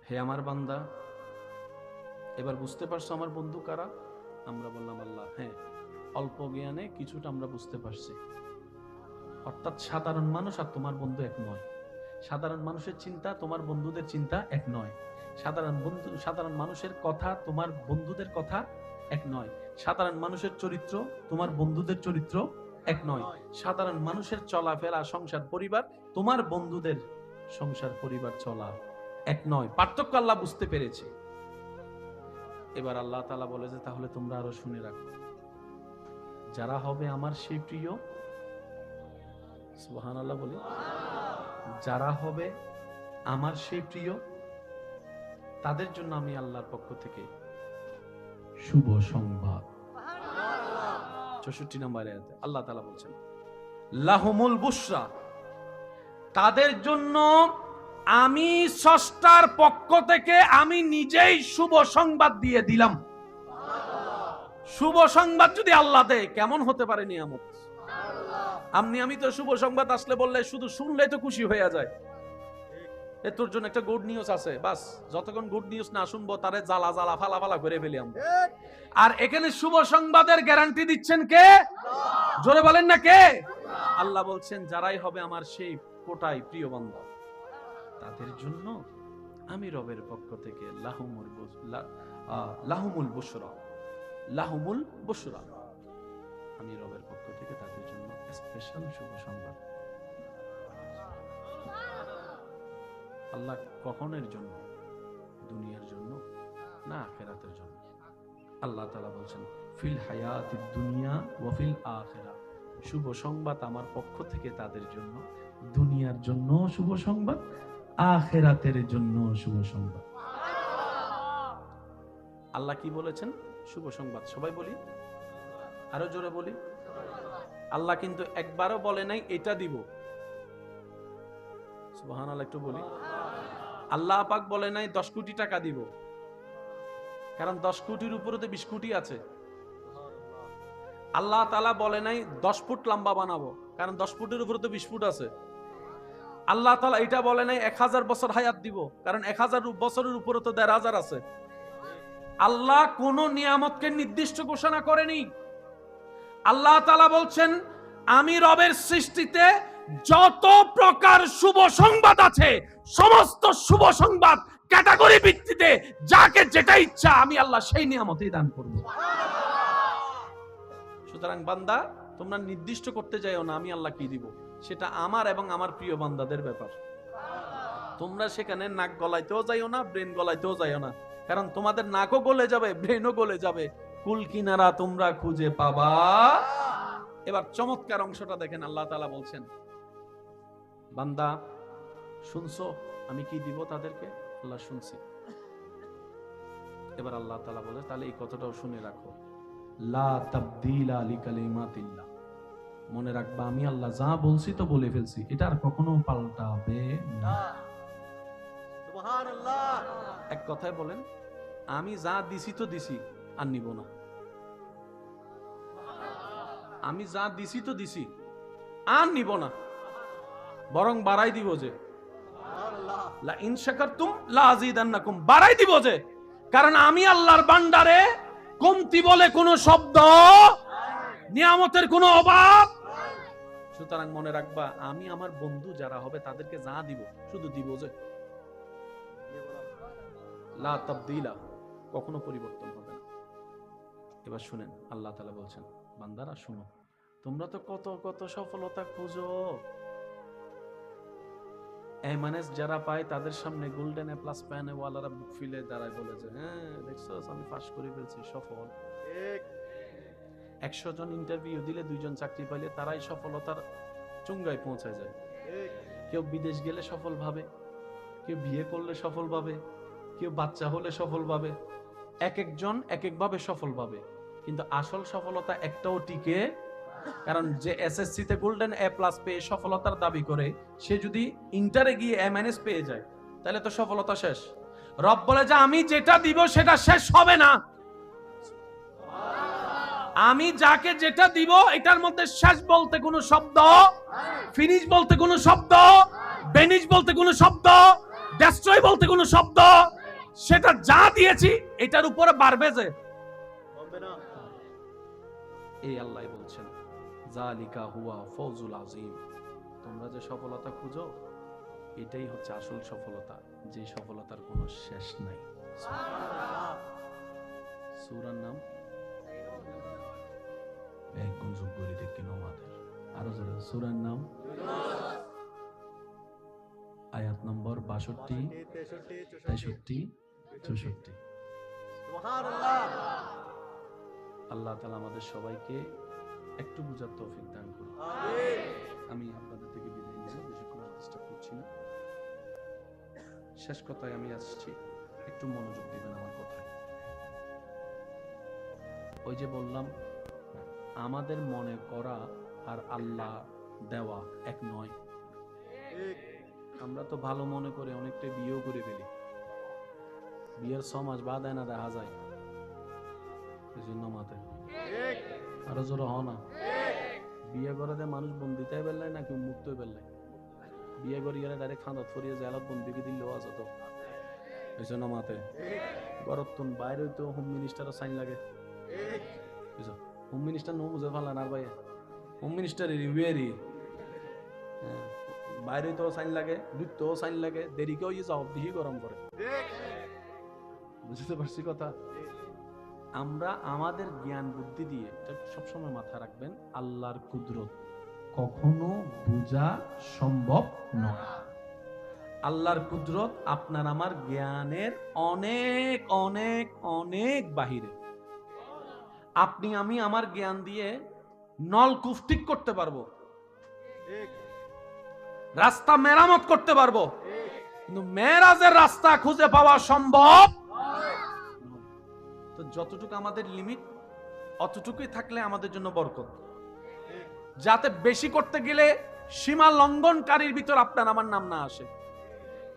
হে আমার বান্দা, এবার বুঝতে পারছো আমার বন্ধু কারা? আমরা বললাম আল্লাহ। হ্যাঁ, অল্প জ্ঞানে কিছুটা আমরা বুঝতে পারছি। অর্থাৎ সাধারণ মানুষ আর তোমার বন্ধু এক নয়। সাধারণ মানুষের চিন্তা তোমার বন্ধুদের চিন্তা এক নয়। সাধারণ মানুষের কথা তোমার বন্ধুদের কথা এক নয়। সাধারণ মানুষের চরিত্র তোমার বন্ধুদের চরিত্র এক নয়। সাধারণ মানুষের চলাফেরা, সংসার, পরিবার তোমার বন্ধুদের সংসার, পরিবার চলা এক নয়। পার্থক্য আল্লাহ বুঝতে পেরেছে। এবার আল্লাহ তাআলা বলে যে তাহলে তোমরা আরো শুনে রাখো, যারা হবে আমার সেই প্রিয়, সুবহানাল্লাহ বলি, যারা হবে আমার সেই প্রিয় তাদের জন্য আমি আল্লাহর পক্ষ থেকে শুভ সংবাদ। 64 নম্বর আয়াতে আল্লাহ তাআলা বলছেন লাহুমুল বুশরা, তাদের জন্য আমি স্রষ্টার পক্ষ থেকে আমি নিজেই শুভ সংবাদ দিয়ে দিলাম। শুভ সংবাদ যদি আল্লাহ দেয় কেমন হতে পারে নিয়ামত? আমি তো শুভ সংবাদ আসলে বললে শুধু শুনলে তো খুশি হয়ে যায়। তোর জন্য একটা গুড নিউজ আছে, বাস যতক্ষণ গুড নিউজ না শুনবো তারে জ্বালা জ্বালা ফালা ফালা করে ফেলি আমরা। আর এখানে শুভ সংবাদের গ্যারান্টি দিচ্ছেন কে? জোরে বলেন না কে? আল্লাহ বলছেন যারাই হবে আমার সেই কোটাই প্রিয় বান্দা, তাদের জন্য আমি রবের পক্ষ থেকে লাহুমুল বুশরা, লাহুমুল বুশরা, আমি রবের পক্ষ থেকে তাদের জন্য স্পেশাল শুভ সংবাদ। আল্লাহ কখনের জন্য? দুনিয়ার জন্য না আখিরাতের জন্য? আল্লাহ তাআলা বলছেন ফিল হায়াতিদ দুনিয়া ওয়া ফিল আখিরা, শুভ সংবাদ আমার পক্ষ থেকে তাদের জন্য, দুনিয়ার জন্য শুভ সংবাদ, আখিরাতের জন্য শুভ সংবাদ। আল্লাহ কি বলেছেন? শুভ সংবাদ। সবাই বলি, আরো জোরে বলি। আল্লাহ কিন্তু একবারও বলে নাই এটা দিব। সুবহানাল্লাহ, একটু বলি। আল্লাহ পাক বলে নাই 10 কোটি টাকা দিব, কারণ 10 কোটির উপরে তো 20 কোটি আছে। আল্লাহ তাআলা বলে নাই 10 ফুট লম্বা বানাবো, কারণ 10 ফুটের উপরে তো 20 ফুট আছে। আল্লাহ তাআলা এটা বলে নাই 1000 বছর হায়াত দিব, কারণ 1000 বছরের উপরে তো 1500 আছে। আল্লাহ কোন নিয়ামতকে নির্দিষ্ট ঘোষণা করেনি। আল্লাহ তাআলা বলছেন আমি রবের সৃষ্টিতে যত প্রকার শুভ সংবাদ আছে সমস্ত শুভ সংবাদ ক্যাটাগরি ভিত্তিতে যাকে যেটা ইচ্ছা আমি আল্লাহ সেই নিয়ামতই দান করব। সুতরাং বান্দা তোমরা নির্দিষ্ট করতে যাইও না আমি আল্লাহ কি দিব, সেটা আমার এবং আমার প্রিয় বান্দাদের ব্যাপার। তোমরা সেখানে নাক গলাইতেও যাইও না, ব্রেন গলাইতেও যাইও না, কারণ তোমাদের নাকও গলে যাবে, ব্রেনও গলে যাবে, কুল কিনারা তোমরা খুঁজে পাবা। এবার চমৎকার অংশটা দেখেন, আল্লাহ তাআলা বলছেন বান্দা শুনছো আমি কি দিব তাদেরকে? আল্লাহ শুনছি। এবার আল্লাহ তাআলা বলে তাহলে এই কথাটাও শুনে রাখো, লা তাবদীলা লিকালিমাতিল্লাহ, মনে রাখবা আমি আল্লাহ যা বলছি তো বলে ফেলছি, এটা আর কখনো পাল্টাবে না। সুবহানাল্লাহ। এক কথায় বলেন আমি যা দিছি তো দিছি, আর নিব না। আমি যা দিছি তো দিছি, আর নিব না। বরং বাড়াই দিব যে, লা ইন শাকারতুম লা আযীদান্নাকুম, বাড়াই দিব যে, কারণ আমি আল্লাহর ভান্ডারে কমতি বলে কোনো শব্দ, নিয়ামতের কোনো অভাব। সুতরাং মনে রাখবা, আমি আমার বন্ধু যারা হবে তাদেরকে যা দিব শুধু দিব যে, লা তাবদীলা, কখনো পরিবর্তন হবে না। এবার শুনেন, আল্লাহ তাআলা বলছেন, বান্দারা শুনো, তোমরা তো কত কত সফলতা খুঁজো, এমএনএস যারা পায় তাদের সামনে গোল্ডেন এ প্লাস প্যানে ওয়ালারা বুক ফিলে দাঁড়ায়, বলে যে হ্যাঁ দেখছস আমি পাস করে ফেলছি, সফল। 100 জন ইন্টারভিউ দিলে 2 জন চাকরি পাইলে তারাই সফলতার চুঙ্গায় পৌঁছে যায়। কেউ বিদেশ গেলে সফল ভাবে, কেউ বিয়ে করলে সফল ভাবে, কেউ বাচ্চা হলে সফল ভাবে, এক একজন এক এক ভাবে সফল ভাবে, কিন্তু আসল সফলতা একটাও টিকে। কারণ যে এসএসসি তে গোল্ডেন এ প্লাস পেয়ে সফলতার দাবি করে, সে যদি ইন্টারে গিয়ে এমএনএস পেয়ে যায় তাহলে তো সফলতা শেষ। রব বলে যে আমি যেটা দিব সেটা শেষ হবে না, আমি যাকে যেটা দিব এটার মধ্যে শেষ বলতে কোনো শব্দ, ফিনিশ বলতে কোনো শব্দ, বেনিশ বলতে কোনো শব্দ, ডেস্ট্রয় বলতে কোনো শব্দ, সেটা যা দিয়েছি এটার উপরে বাড়বে যে, এই আল্লাহ বলছেন জালিকা হুয়া ফৌজুল আযীম, তোমরা যে সফলতা খুঁজো এটাই হচ্ছে আসল সফলতা, যে সফলতার কোনো শেষ নাই। সূরার নাম একদম যোগ্যরি দেখি নমাদের, আরো জোরে সূরার নাম, আয়াত নম্বর 62, 63, 64। সুবহানাল্লাহ। আল্লাহ তাআলা আমাদের সবাইকে একটু বুঝার তৌফিক দান করুন। আমি আপনাদের থেকে বিদায় নিব, বেশিক্ষণ ডিস্টার্ব করছি না। শেষ কথায় আমি আসছি, একটু মনোযোগ দিবেন আমার কথায়। ওই যে বললাম, আমাদের মনে করা আর আল্লাহ দেওয়া এক নয়। আমরা তো ভালো মনে করে অনেকটা বিয়েও করে ফেলি, বিয়ের 6 মাস বাদ না দেখা যায়, এই জন্য মাথায় আরো জোর হ না। বিয়ে করে দেয় মানুষ বন্দিতে বেললাই নাকি মুক্ত বেললাই, বিয়ে করে গেলে ডাইরেক্ট খাঁদা ফরিয়ে জেলত বন্দিকে দিলেও আছে তো, এই জন্য মাথায় গরতুন বাইরে তো হোম মিনিস্টারও সাইন লাগে, হোম মিনিস্টার নো বুঝে ফেলা না ভাই, হোম মিনিস্টার রিভিউয়ারি বাইরে তো সাইন লাগে, দুধতেও সাইন লাগে, দেরিকেও ইয়ে জবাব দিহি গরম করে। বুঝতে পারছি কথা? আমরা আমাদের জ্ঞান বুদ্ধি দিয়ে, সবসময় মাথায় রাখবেন, আল্লাহর কুদরত কখনো বোঝা সম্ভব নয়। আল্লাহর কুদরত আপনার আমার জ্ঞানের অনেক অনেক অনেক বাহিরে। আপনি আমি আমার জ্ঞান দিয়ে নলকূপ ঠিক করতে পারবো, রাস্তা মেরামত করতে পারবো, কিন্তু মেরাজের রাস্তা খুঁজে পাওয়া সম্ভব। তো যতটুকু আমাদের লিমিট, অতটুকুই থাকলে আমাদের জন্য বরকত। যাতে বেশি করতে গেলে সীমা লঙ্ঘনকারীর ভিতর আপনার আমার নাম না আসে।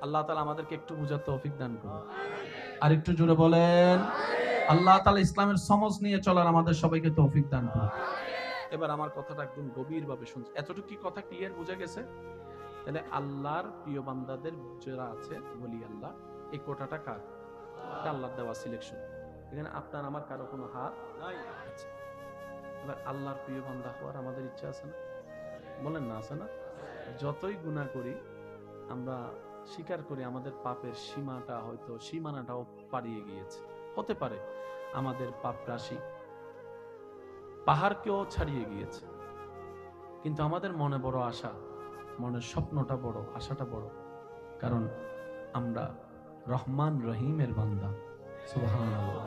আল্লাহ তাআলা আমাদেরকে একটু বুঝার তৌফিক দান করুন। আর একটু জোরে বলেন, আল্লাহ তাআলা ইসলামের সমঝ নিয়ে চলার আমাদের সবাইকে তৌফিক দান করুন। এবার আমার কথাটা একদম গভীর ভাবে শুনছি। এতটুকু কি কথা ক্লিয়ার বুঝা গেছে? তাহলে আল্লাহর প্রিয় বান্দাদের যারা আছে, বলি আল্লাহ, এই কোটাটা কার? এটা আল্লাহর দেওয়া সিলেকশন। এখানে আপনার আমার কারো কোনো হাত নাই। এবার আল্লাহর প্রিয় বান্দা হওয়ার আমাদের ইচ্ছা আছে না? বলেন না, আছে না? যতই গুনাহ করি আমরা স্বীকার করি আমাদের পাপের সীমাটা, হয়তো সীমানাটাও পাড়িয়ে গিয়েছে। হতে পারে আমাদের পাপ রাশি পাহাড়কেও ছাড়িয়ে গিয়েছে, কিন্তু আমাদের মনে বড় আশা, মনের স্বপ্নটা বড়, আশাটা বড়, কারণ আমরা রহমান রহিমের বান্দা। সুবহানাল্লাহ।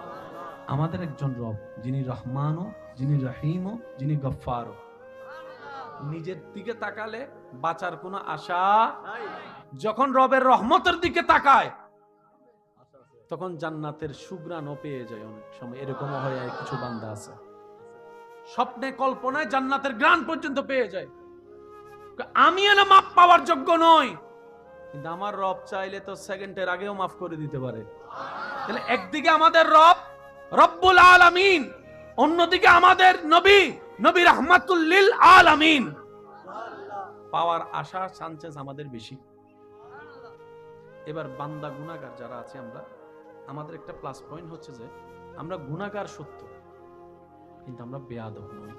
আমাদের একজন রব, যিনি রহমানও, যিনি রহিমও, যিনি গফফারও। নিজের দিকে তাকালে বাঁচার কোনো আশা নাই। যখন রবের রহমতের দিকে তাকায় তখন জান্নাতের সুঘ্রাণও পেয়ে যায়। অনেক সময় এরকমও হয়, কিছু বান্দা আছে স্বপ্নে কল্পনায় জান্নাতের ঘ্রাণ পর্যন্ত পেয়ে যায়। আমি এনে মাপ পাওয়ার যোগ্য নই, কিন্তু আমার রব চাইলে তো সেকেন্ডের আগেও মাফ করে দিতে পারে। তাহলে একদিকে আমাদের রব রব্বুল আলামিন, অন্যদিকে আমাদের নবী, নবী রাহমাতুল লিল আলামিন। পাওয়ার আশা চান্সেস আমাদের বেশি। এবার বান্দা গুনাহগার যারা আছে আমরা, আমাদের একটা প্লাস পয়েন্ট হচ্ছে যে আমরা গুনাহগার সত্য, কিন্তু আমরা বেয়াদব নই।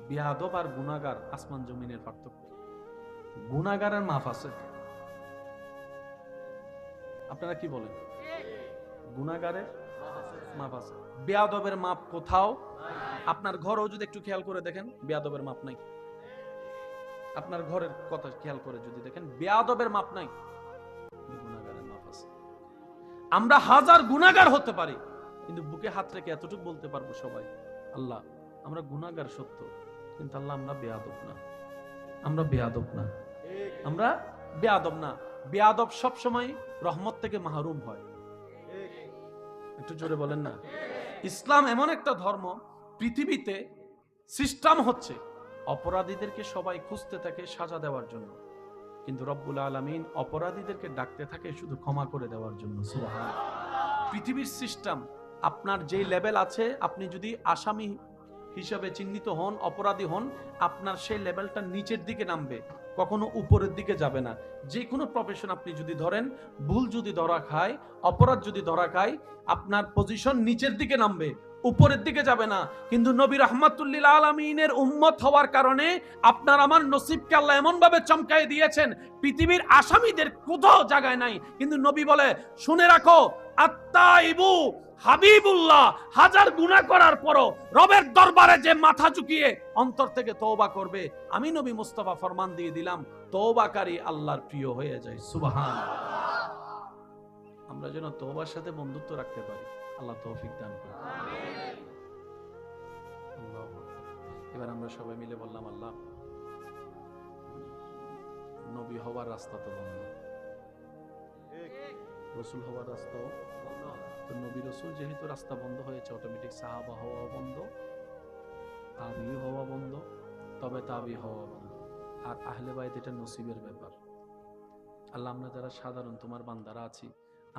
বেয়াদব আর গুনাহগার আসমান জমিনের পার্থক্য। গুনাহগারের মাফ আছে, আপনারা কি বলেন? গুনাহগারের মাপ আছে, বেয়াদবের মাপ কোথাও। আপনার ঘরেও যদি একটু খেয়াল করে দেখেন, বেয়াদবের মাপ নাই। আপনার ঘরের কথা খেয়াল করে যদি দেখেন, বেয়াদবের মাপ নাই, গুনাহগারের মাপ আছে। আমরা হাজার গুনাহগার হতে পারি, কিন্তু বুকে হাত রেখে এতটুকু বলতে পারবো সবাই, আল্লাহ আমরা গুনাহগার সত্য, কিন্তু আল্লাহ আমরা বেয়াদব না, আমরা বেয়াদব না, আমরা বেয়াদব না। বেয়াদব সব সময় রহমত থেকে মাহরুম হয়। একটু জোরে বলেন না। ইসলাম এমন একটা ধর্ম, পৃথিবীতে সিস্টেম হচ্ছে অপরাধীদেরকে সবাই খুঁজতে থাকে সাজা দেওয়ার জন্য, কিন্তু রব্বুল আলামিন অপরাধীদেরকে ডাকতে থাকে শুধু ক্ষমা করে দেওয়ার জন্য। সুবহানাল্লাহ। পৃথিবীর সিস্টেম, আপনার যে লেভেল আছে, আপনি যদি আসামি হিসাবে চিহ্নিত হন, অপরাধী হন, আপনার সেই লেভেলটা নিচের দিকে নামবে, কখনো উপরের দিকে যাবে না। যে কোনো প্রফেশন আপনি যদি ধরেন, ভুল যদি ধরা খায়, অপরাধ যদি ধরা খায়, আপনার পজিশন নিচের দিকে নামবে, উপরের দিকে যাবে না। কিন্তু নবী রাহমাতুল্লিল আলামিনের উম্মত হওয়ার কারণে আপনার আমার নসিবকে আল্লাহ এমন ভাবে চমকায় দিয়েছেন, পৃথিবীর আসামিদের কোথাও জায়গায় নাই। কিন্তু নবী বলে, শুনে রাখো, আত্তাইবু হাবিবুল্লাহ, হাজার গুনাহ করার পরও রবের দরবারে যে মাথা ঝুঁকিয়ে অন্তর থেকে তওবা করবে, আমি নবী মুস্তাফা ফরমান দিয়ে দিলাম, তওবাকারী আল্লাহর প্রিয় হয়ে যায়। সুবহানাল্লাহ। আমরা যেন তওবার সাথে বন্ধুত্ব রাখতে পারি, আল্লাহ তৌফিক দান করুন। আমিন। আল্লাহু আকবার। এবার আমরা সবাই মিলে বললাম, আল্লাহ নবী হওয়ার রাস্তা তো বন্ধ, রাসূল হওয়ার রাস্তাও বন্ধ। তো নবী রাসূল যেহেতু রাস্তা বন্ধ হয়েছে, অটোমেটিক সাহাবা হওয়া বন্ধ, তাবি হওয়া বন্ধ, তবে তাবি হওয়া বন্ধ। আর আহলে বাইত এটা নসিবের ব্যাপার। আল্লাহ আমরা যারা সাধারণ তোমার বান্দারা আছি,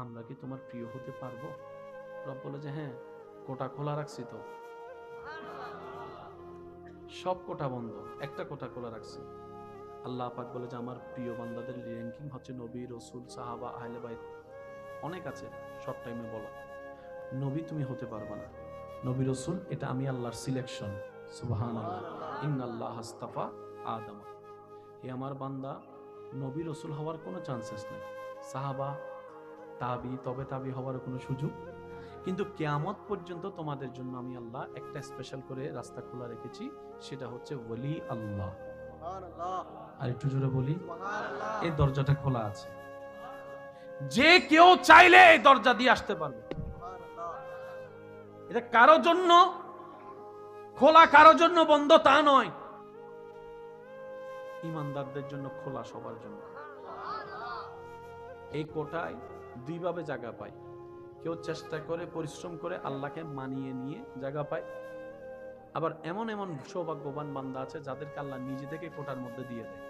আমরা কি তোমার প্রিয় হতে পারবো? রব বলে যে হ্যাঁ, কোটা খোলা রাখছি তো, সব কোটা বন্ধ, একটা কোটা খোলা রাখছি। আল্লাহ পাক বলে যে আমার প্রিয় বান্দাদের র্যাঙ্কিং হচ্ছে নবী, রাসূল, সাহাবা, আহলে বাইত, অনেক আছে, শর্ট টাইমে বলা। নবী তুমি হতে পারবে না, নবী রাসূল এটা আমি আল্লাহর সিলেকশন। সুবহানাল্লাহ। ইন্নাল্লাহ আস্তাফা আদম। হে আমার বান্দা, নবী রাসূল হওয়ার কোনো চান্সেস নেই, সাহাবা, তাবি, তবে তাবি হওয়ার কোনো সুযোগ। কিন্তু কিয়ামত পর্যন্ত তোমাদের জন্য আমি আল্লাহ একটা স্পেশাল করে রাস্তা খোলা রেখেছি, সেটা হচ্ছে ওলি আল্লাহ। আর একটু জোরে বলি, এই দরজাটা খোলা আছে, যে কেউ চাইলে এই দরজা দিয়ে আসতে পারবে। এটা কারো জন্য খোলা, কারো জন্য বন্ধ তা নয়, ইমানদারদের জন্য খোলা, সবার জন্য। এই কোটায় দুইভাবে জায়গা পায়, কেউ চেষ্টা করে পরিশ্রম করে আল্লাহকে মানিয়ে নিয়ে জায়গা পায়, আবার এমন এমন সৌভাগ্যবান বান্দা আছে যাদেরকে আল্লাহ নিজে থেকে কোটার মধ্যে দিয়ে দেয়।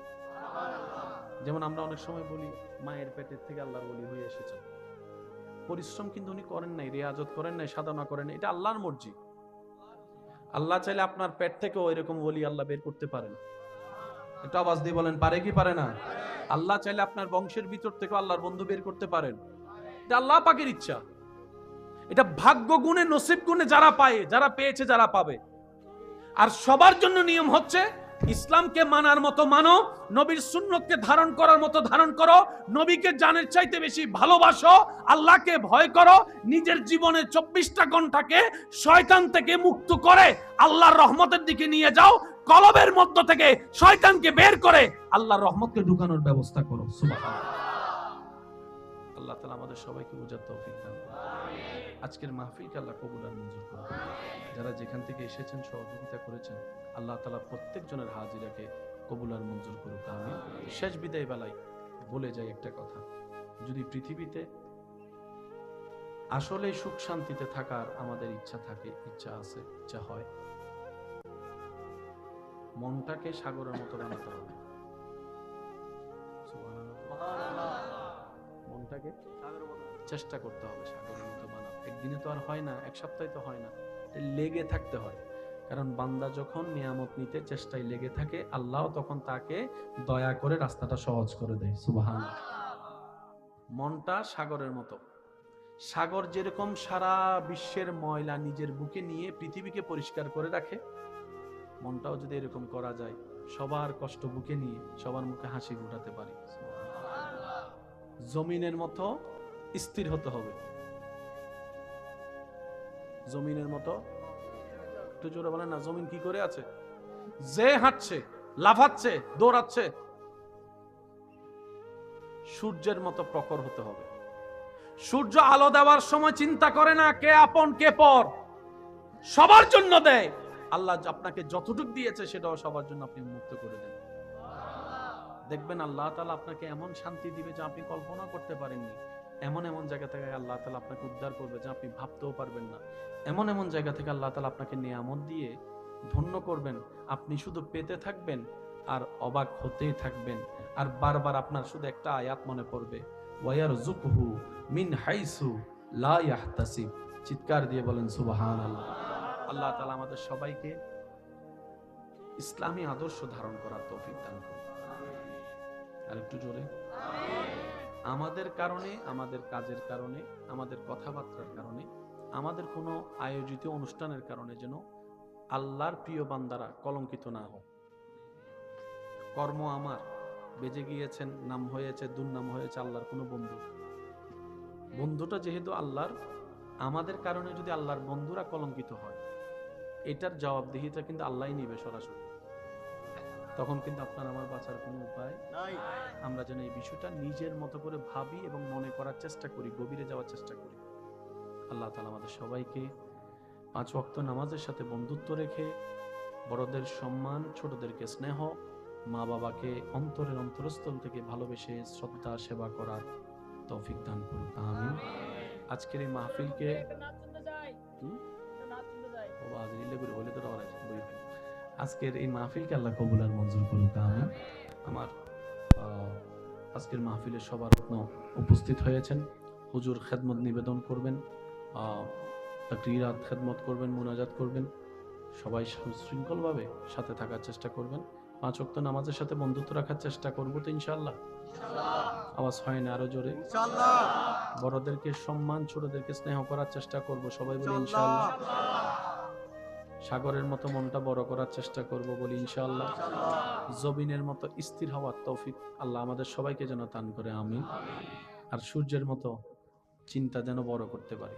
যেমন আমরা অনেক সময় বলি, মায়ের পেটের থেকে আল্লাহর ওলি হয়ে এসেছেন, পরিশ্রম কিন্তু উনি করেন নাই, রিয়াজত করেন নাই, সাধনা করেন নাই, এটা আল্লাহর মর্জি। আল্লাহ চাইলে আপনার পেট থেকেও এরকম ওলি আল্লাহ বের করতে পারেন। একটু আওয়াজ দিয়ে বলেন, পারে কি পারে না? আল্লাহ চাইলে আপনার বংশের ভিতর থেকে আল্লাহর বন্ধু বের করতে পারেন, এটা আল্লাহ পাকের ইচ্ছা। এটা ভাগ্য গুণে, নসিব গুণে যারা পায়, যারা পেয়েছে, যারা পাবে। আর সবার জন্য নিয়ম হচ্ছে, ইসলামকে মানার মতো মানো, নবীর সুন্নতকে ধারণ করার মতো ধারণ করো, নবীকে জানের চাইতে বেশি ভালোবাসো, আল্লাহকে ভয় করো, নিজের জীবনের 24টা ঘন্টাকে শয়তান থেকে মুক্ত করে আল্লাহর রহমতের দিকে নিয়ে যাও, কলবের মধ্য থেকে শয়তানকে বের করে আল্লাহর রহমতকে ঢুকানোর ব্যবস্থা করো। সুবহানাল্লাহ। আল্লাহ তাআলা আমাদের সবাইকে বুঝার তৌফিক দান করুন। আজকের মাহফিলকে আল্লাহ কবুল আর মঞ্জুর করুন। যারা যেখান থেকে এসেছেন, সহযোগিতা করেছেন, আল্লাহ তাআলা প্রত্যেকজনের হাজিরাকে কবুল আর মঞ্জুর করুক। আমিন। শেষ বিদায় বেলায় বলে যাই একটা কথা, যদি পৃথিবীতে আসলে সুখ শান্তিতে থাকার আমাদের ইচ্ছা থাকে, ইচ্ছা আছে, ইচ্ছা হয়, মনটাকে সাগরের মতো বানাতে হবে। সুবহানাল্লাহ। মনটাকে চেষ্টা করতে হবে সাগরের মতো বানাতে। একদিনে তো আর হয় না, এক সপ্তাহে তো হয় না, লেগে থাকতে হয়। কারণ বান্দা যখন নিয়ামত নিতে চেষ্টায় লেগে থাকে, আল্লাহ তখন তাকে দয়া করে রাস্তাটা সহজ করে দেয়। সুবহানাল্লাহ। মনটা সাগরের মতো। সাগর যেরকম সারা বিশ্বের ময়লা নিজের বুকে নিয়ে পৃথিবীকে পরিষ্কার করে রাখে, মনটাও যদি এরকম করা যায়, সবার কষ্ট বুকে নিয়ে সবার মুখে হাসি ফোটাতে পারি। জমিনের মতো স্থির হতে হবে। জমিনের মতো, একটু জোরে বলেন না, জমিন কি করে আছে? যে হাঁটছে, লাফাচ্ছে, দৌড়াচ্ছে, সূর্যের মতো প্রখর হতে হবে। সূর্য আলো দেওয়ার সময় চিন্তা করে না কে আপন কে পর, সবার জন্য দেয়। আল্লাহ আপনাকে যতটুকু দিয়েছে সেটাও সবার জন্য আপনি মুক্ত করে দেন। দেখবেন আল্লাহ তাআলা আপনাকে এমন শান্তি দিবে যা আপনি কল্পনা করতে পারেননি। এমন এমন জায়গা থেকে আল্লাহ তাআলা আপনাকে উদ্ধার করবে যা আপনি ভাবতেও পারবেন না। এমন এমন জায়গা থেকে আল্লাহ তাআলা আপনাকে নিয়ামত দিয়ে ধন্য করবেন, আপনি শুধু পেতে থাকবেন আর অবাক হতেই থাকবেন। আর বারবার আপনার শুধু একটা আয়াত মনে পড়বে, ওয়ায়ারযুকহু মিন হাইসু লা ইয়াহতাসিব। চিৎকার দিয়ে বলেন সুবহানাল্লাহ। আল্লাহ তাআলা আমাদের সবাইকে ইসলামী আদর্শ ধারণ করার তৌফিক দান করুন। আর একটু জোরে। আমাদের কারণে, আমাদের কাজের কারণে, আমাদের কথাবার্তার কারণে, আমাদের কোনো আয়োজিত অনুষ্ঠানের কারণে যেন আল্লাহর প্রিয় বান্দারা কলঙ্কিত না হয়। কর্ম আমার, বেজে গিয়েছেন, নাম হয়েছে, দুর্নাম হয়েছে আল্লাহর কোনো বন্ধু। বন্ধুটা যেহেতু আল্লাহর, আমাদের কারণে যদি আল্লাহর বন্ধুরা কলঙ্কিত হয়, এটার জবাবদিহিতা কিন্তু আল্লাহই নিবে সরাসরি। তখন কিন্তু আপনার আমার বাঁচার কোনো উপায় নাই। আমরা যেন এই বিষয়টা নিজের মতো করে ভাবি এবং মনে করার চেষ্টা করি, গভীরে যাওয়ার চেষ্টা করি। আল্লাহ তাআলা আমাদের সবাইকে 5 ওয়াক্ত নামাজের সাথে বন্ধুত্ব রেখে, বড়দের সম্মান, ছোটদেরকে স্নেহ, মা বাবাকে অন্তরের অন্তরস্থল থেকে ভালোবেসে শ্রদ্ধা সেবা করার তৌফিক দান করুন। আমিন। আজকের এই মাহফিলকে আজকের এই মাহফিলকে আল্লাহ কবুল আর মঞ্জুর করুক। আমিন। আমার আজকের মাহফিলে সবার রত্ন উপস্থিত হয়েছেন। হুজুর খেদমত নিবেদন করবেন, তাকরিরাত খেদমত করবেন, মুনাজাত করবেন। সবাই সুশৃঙ্খলভাবে সাথে থাকার চেষ্টা করবেন। 5 ওয়াক্ত নামাজের সাথে বন্ধুত্ব রাখার চেষ্টা করবো তো ইনশাআল্লাহ। আওয়াজ হয় না, আরো জোরে ইনশাআল্লাহ। বড়দেরকে সম্মান, ছোটদেরকে স্নেহ করার চেষ্টা করব, সবাই বলি ইনশাআল্লাহ। সাগরের মতো মনটা বড় করার চেষ্টা করব, বলি ইনশাআল্লাহ। জমিনের মতো স্থির হওয়ার তৌফিক আল্লাহ আমাদের সবাইকে যেন দান করে। আমিন। আর সূর্যের মতো চিন্তা যেন বড় করতে পারি।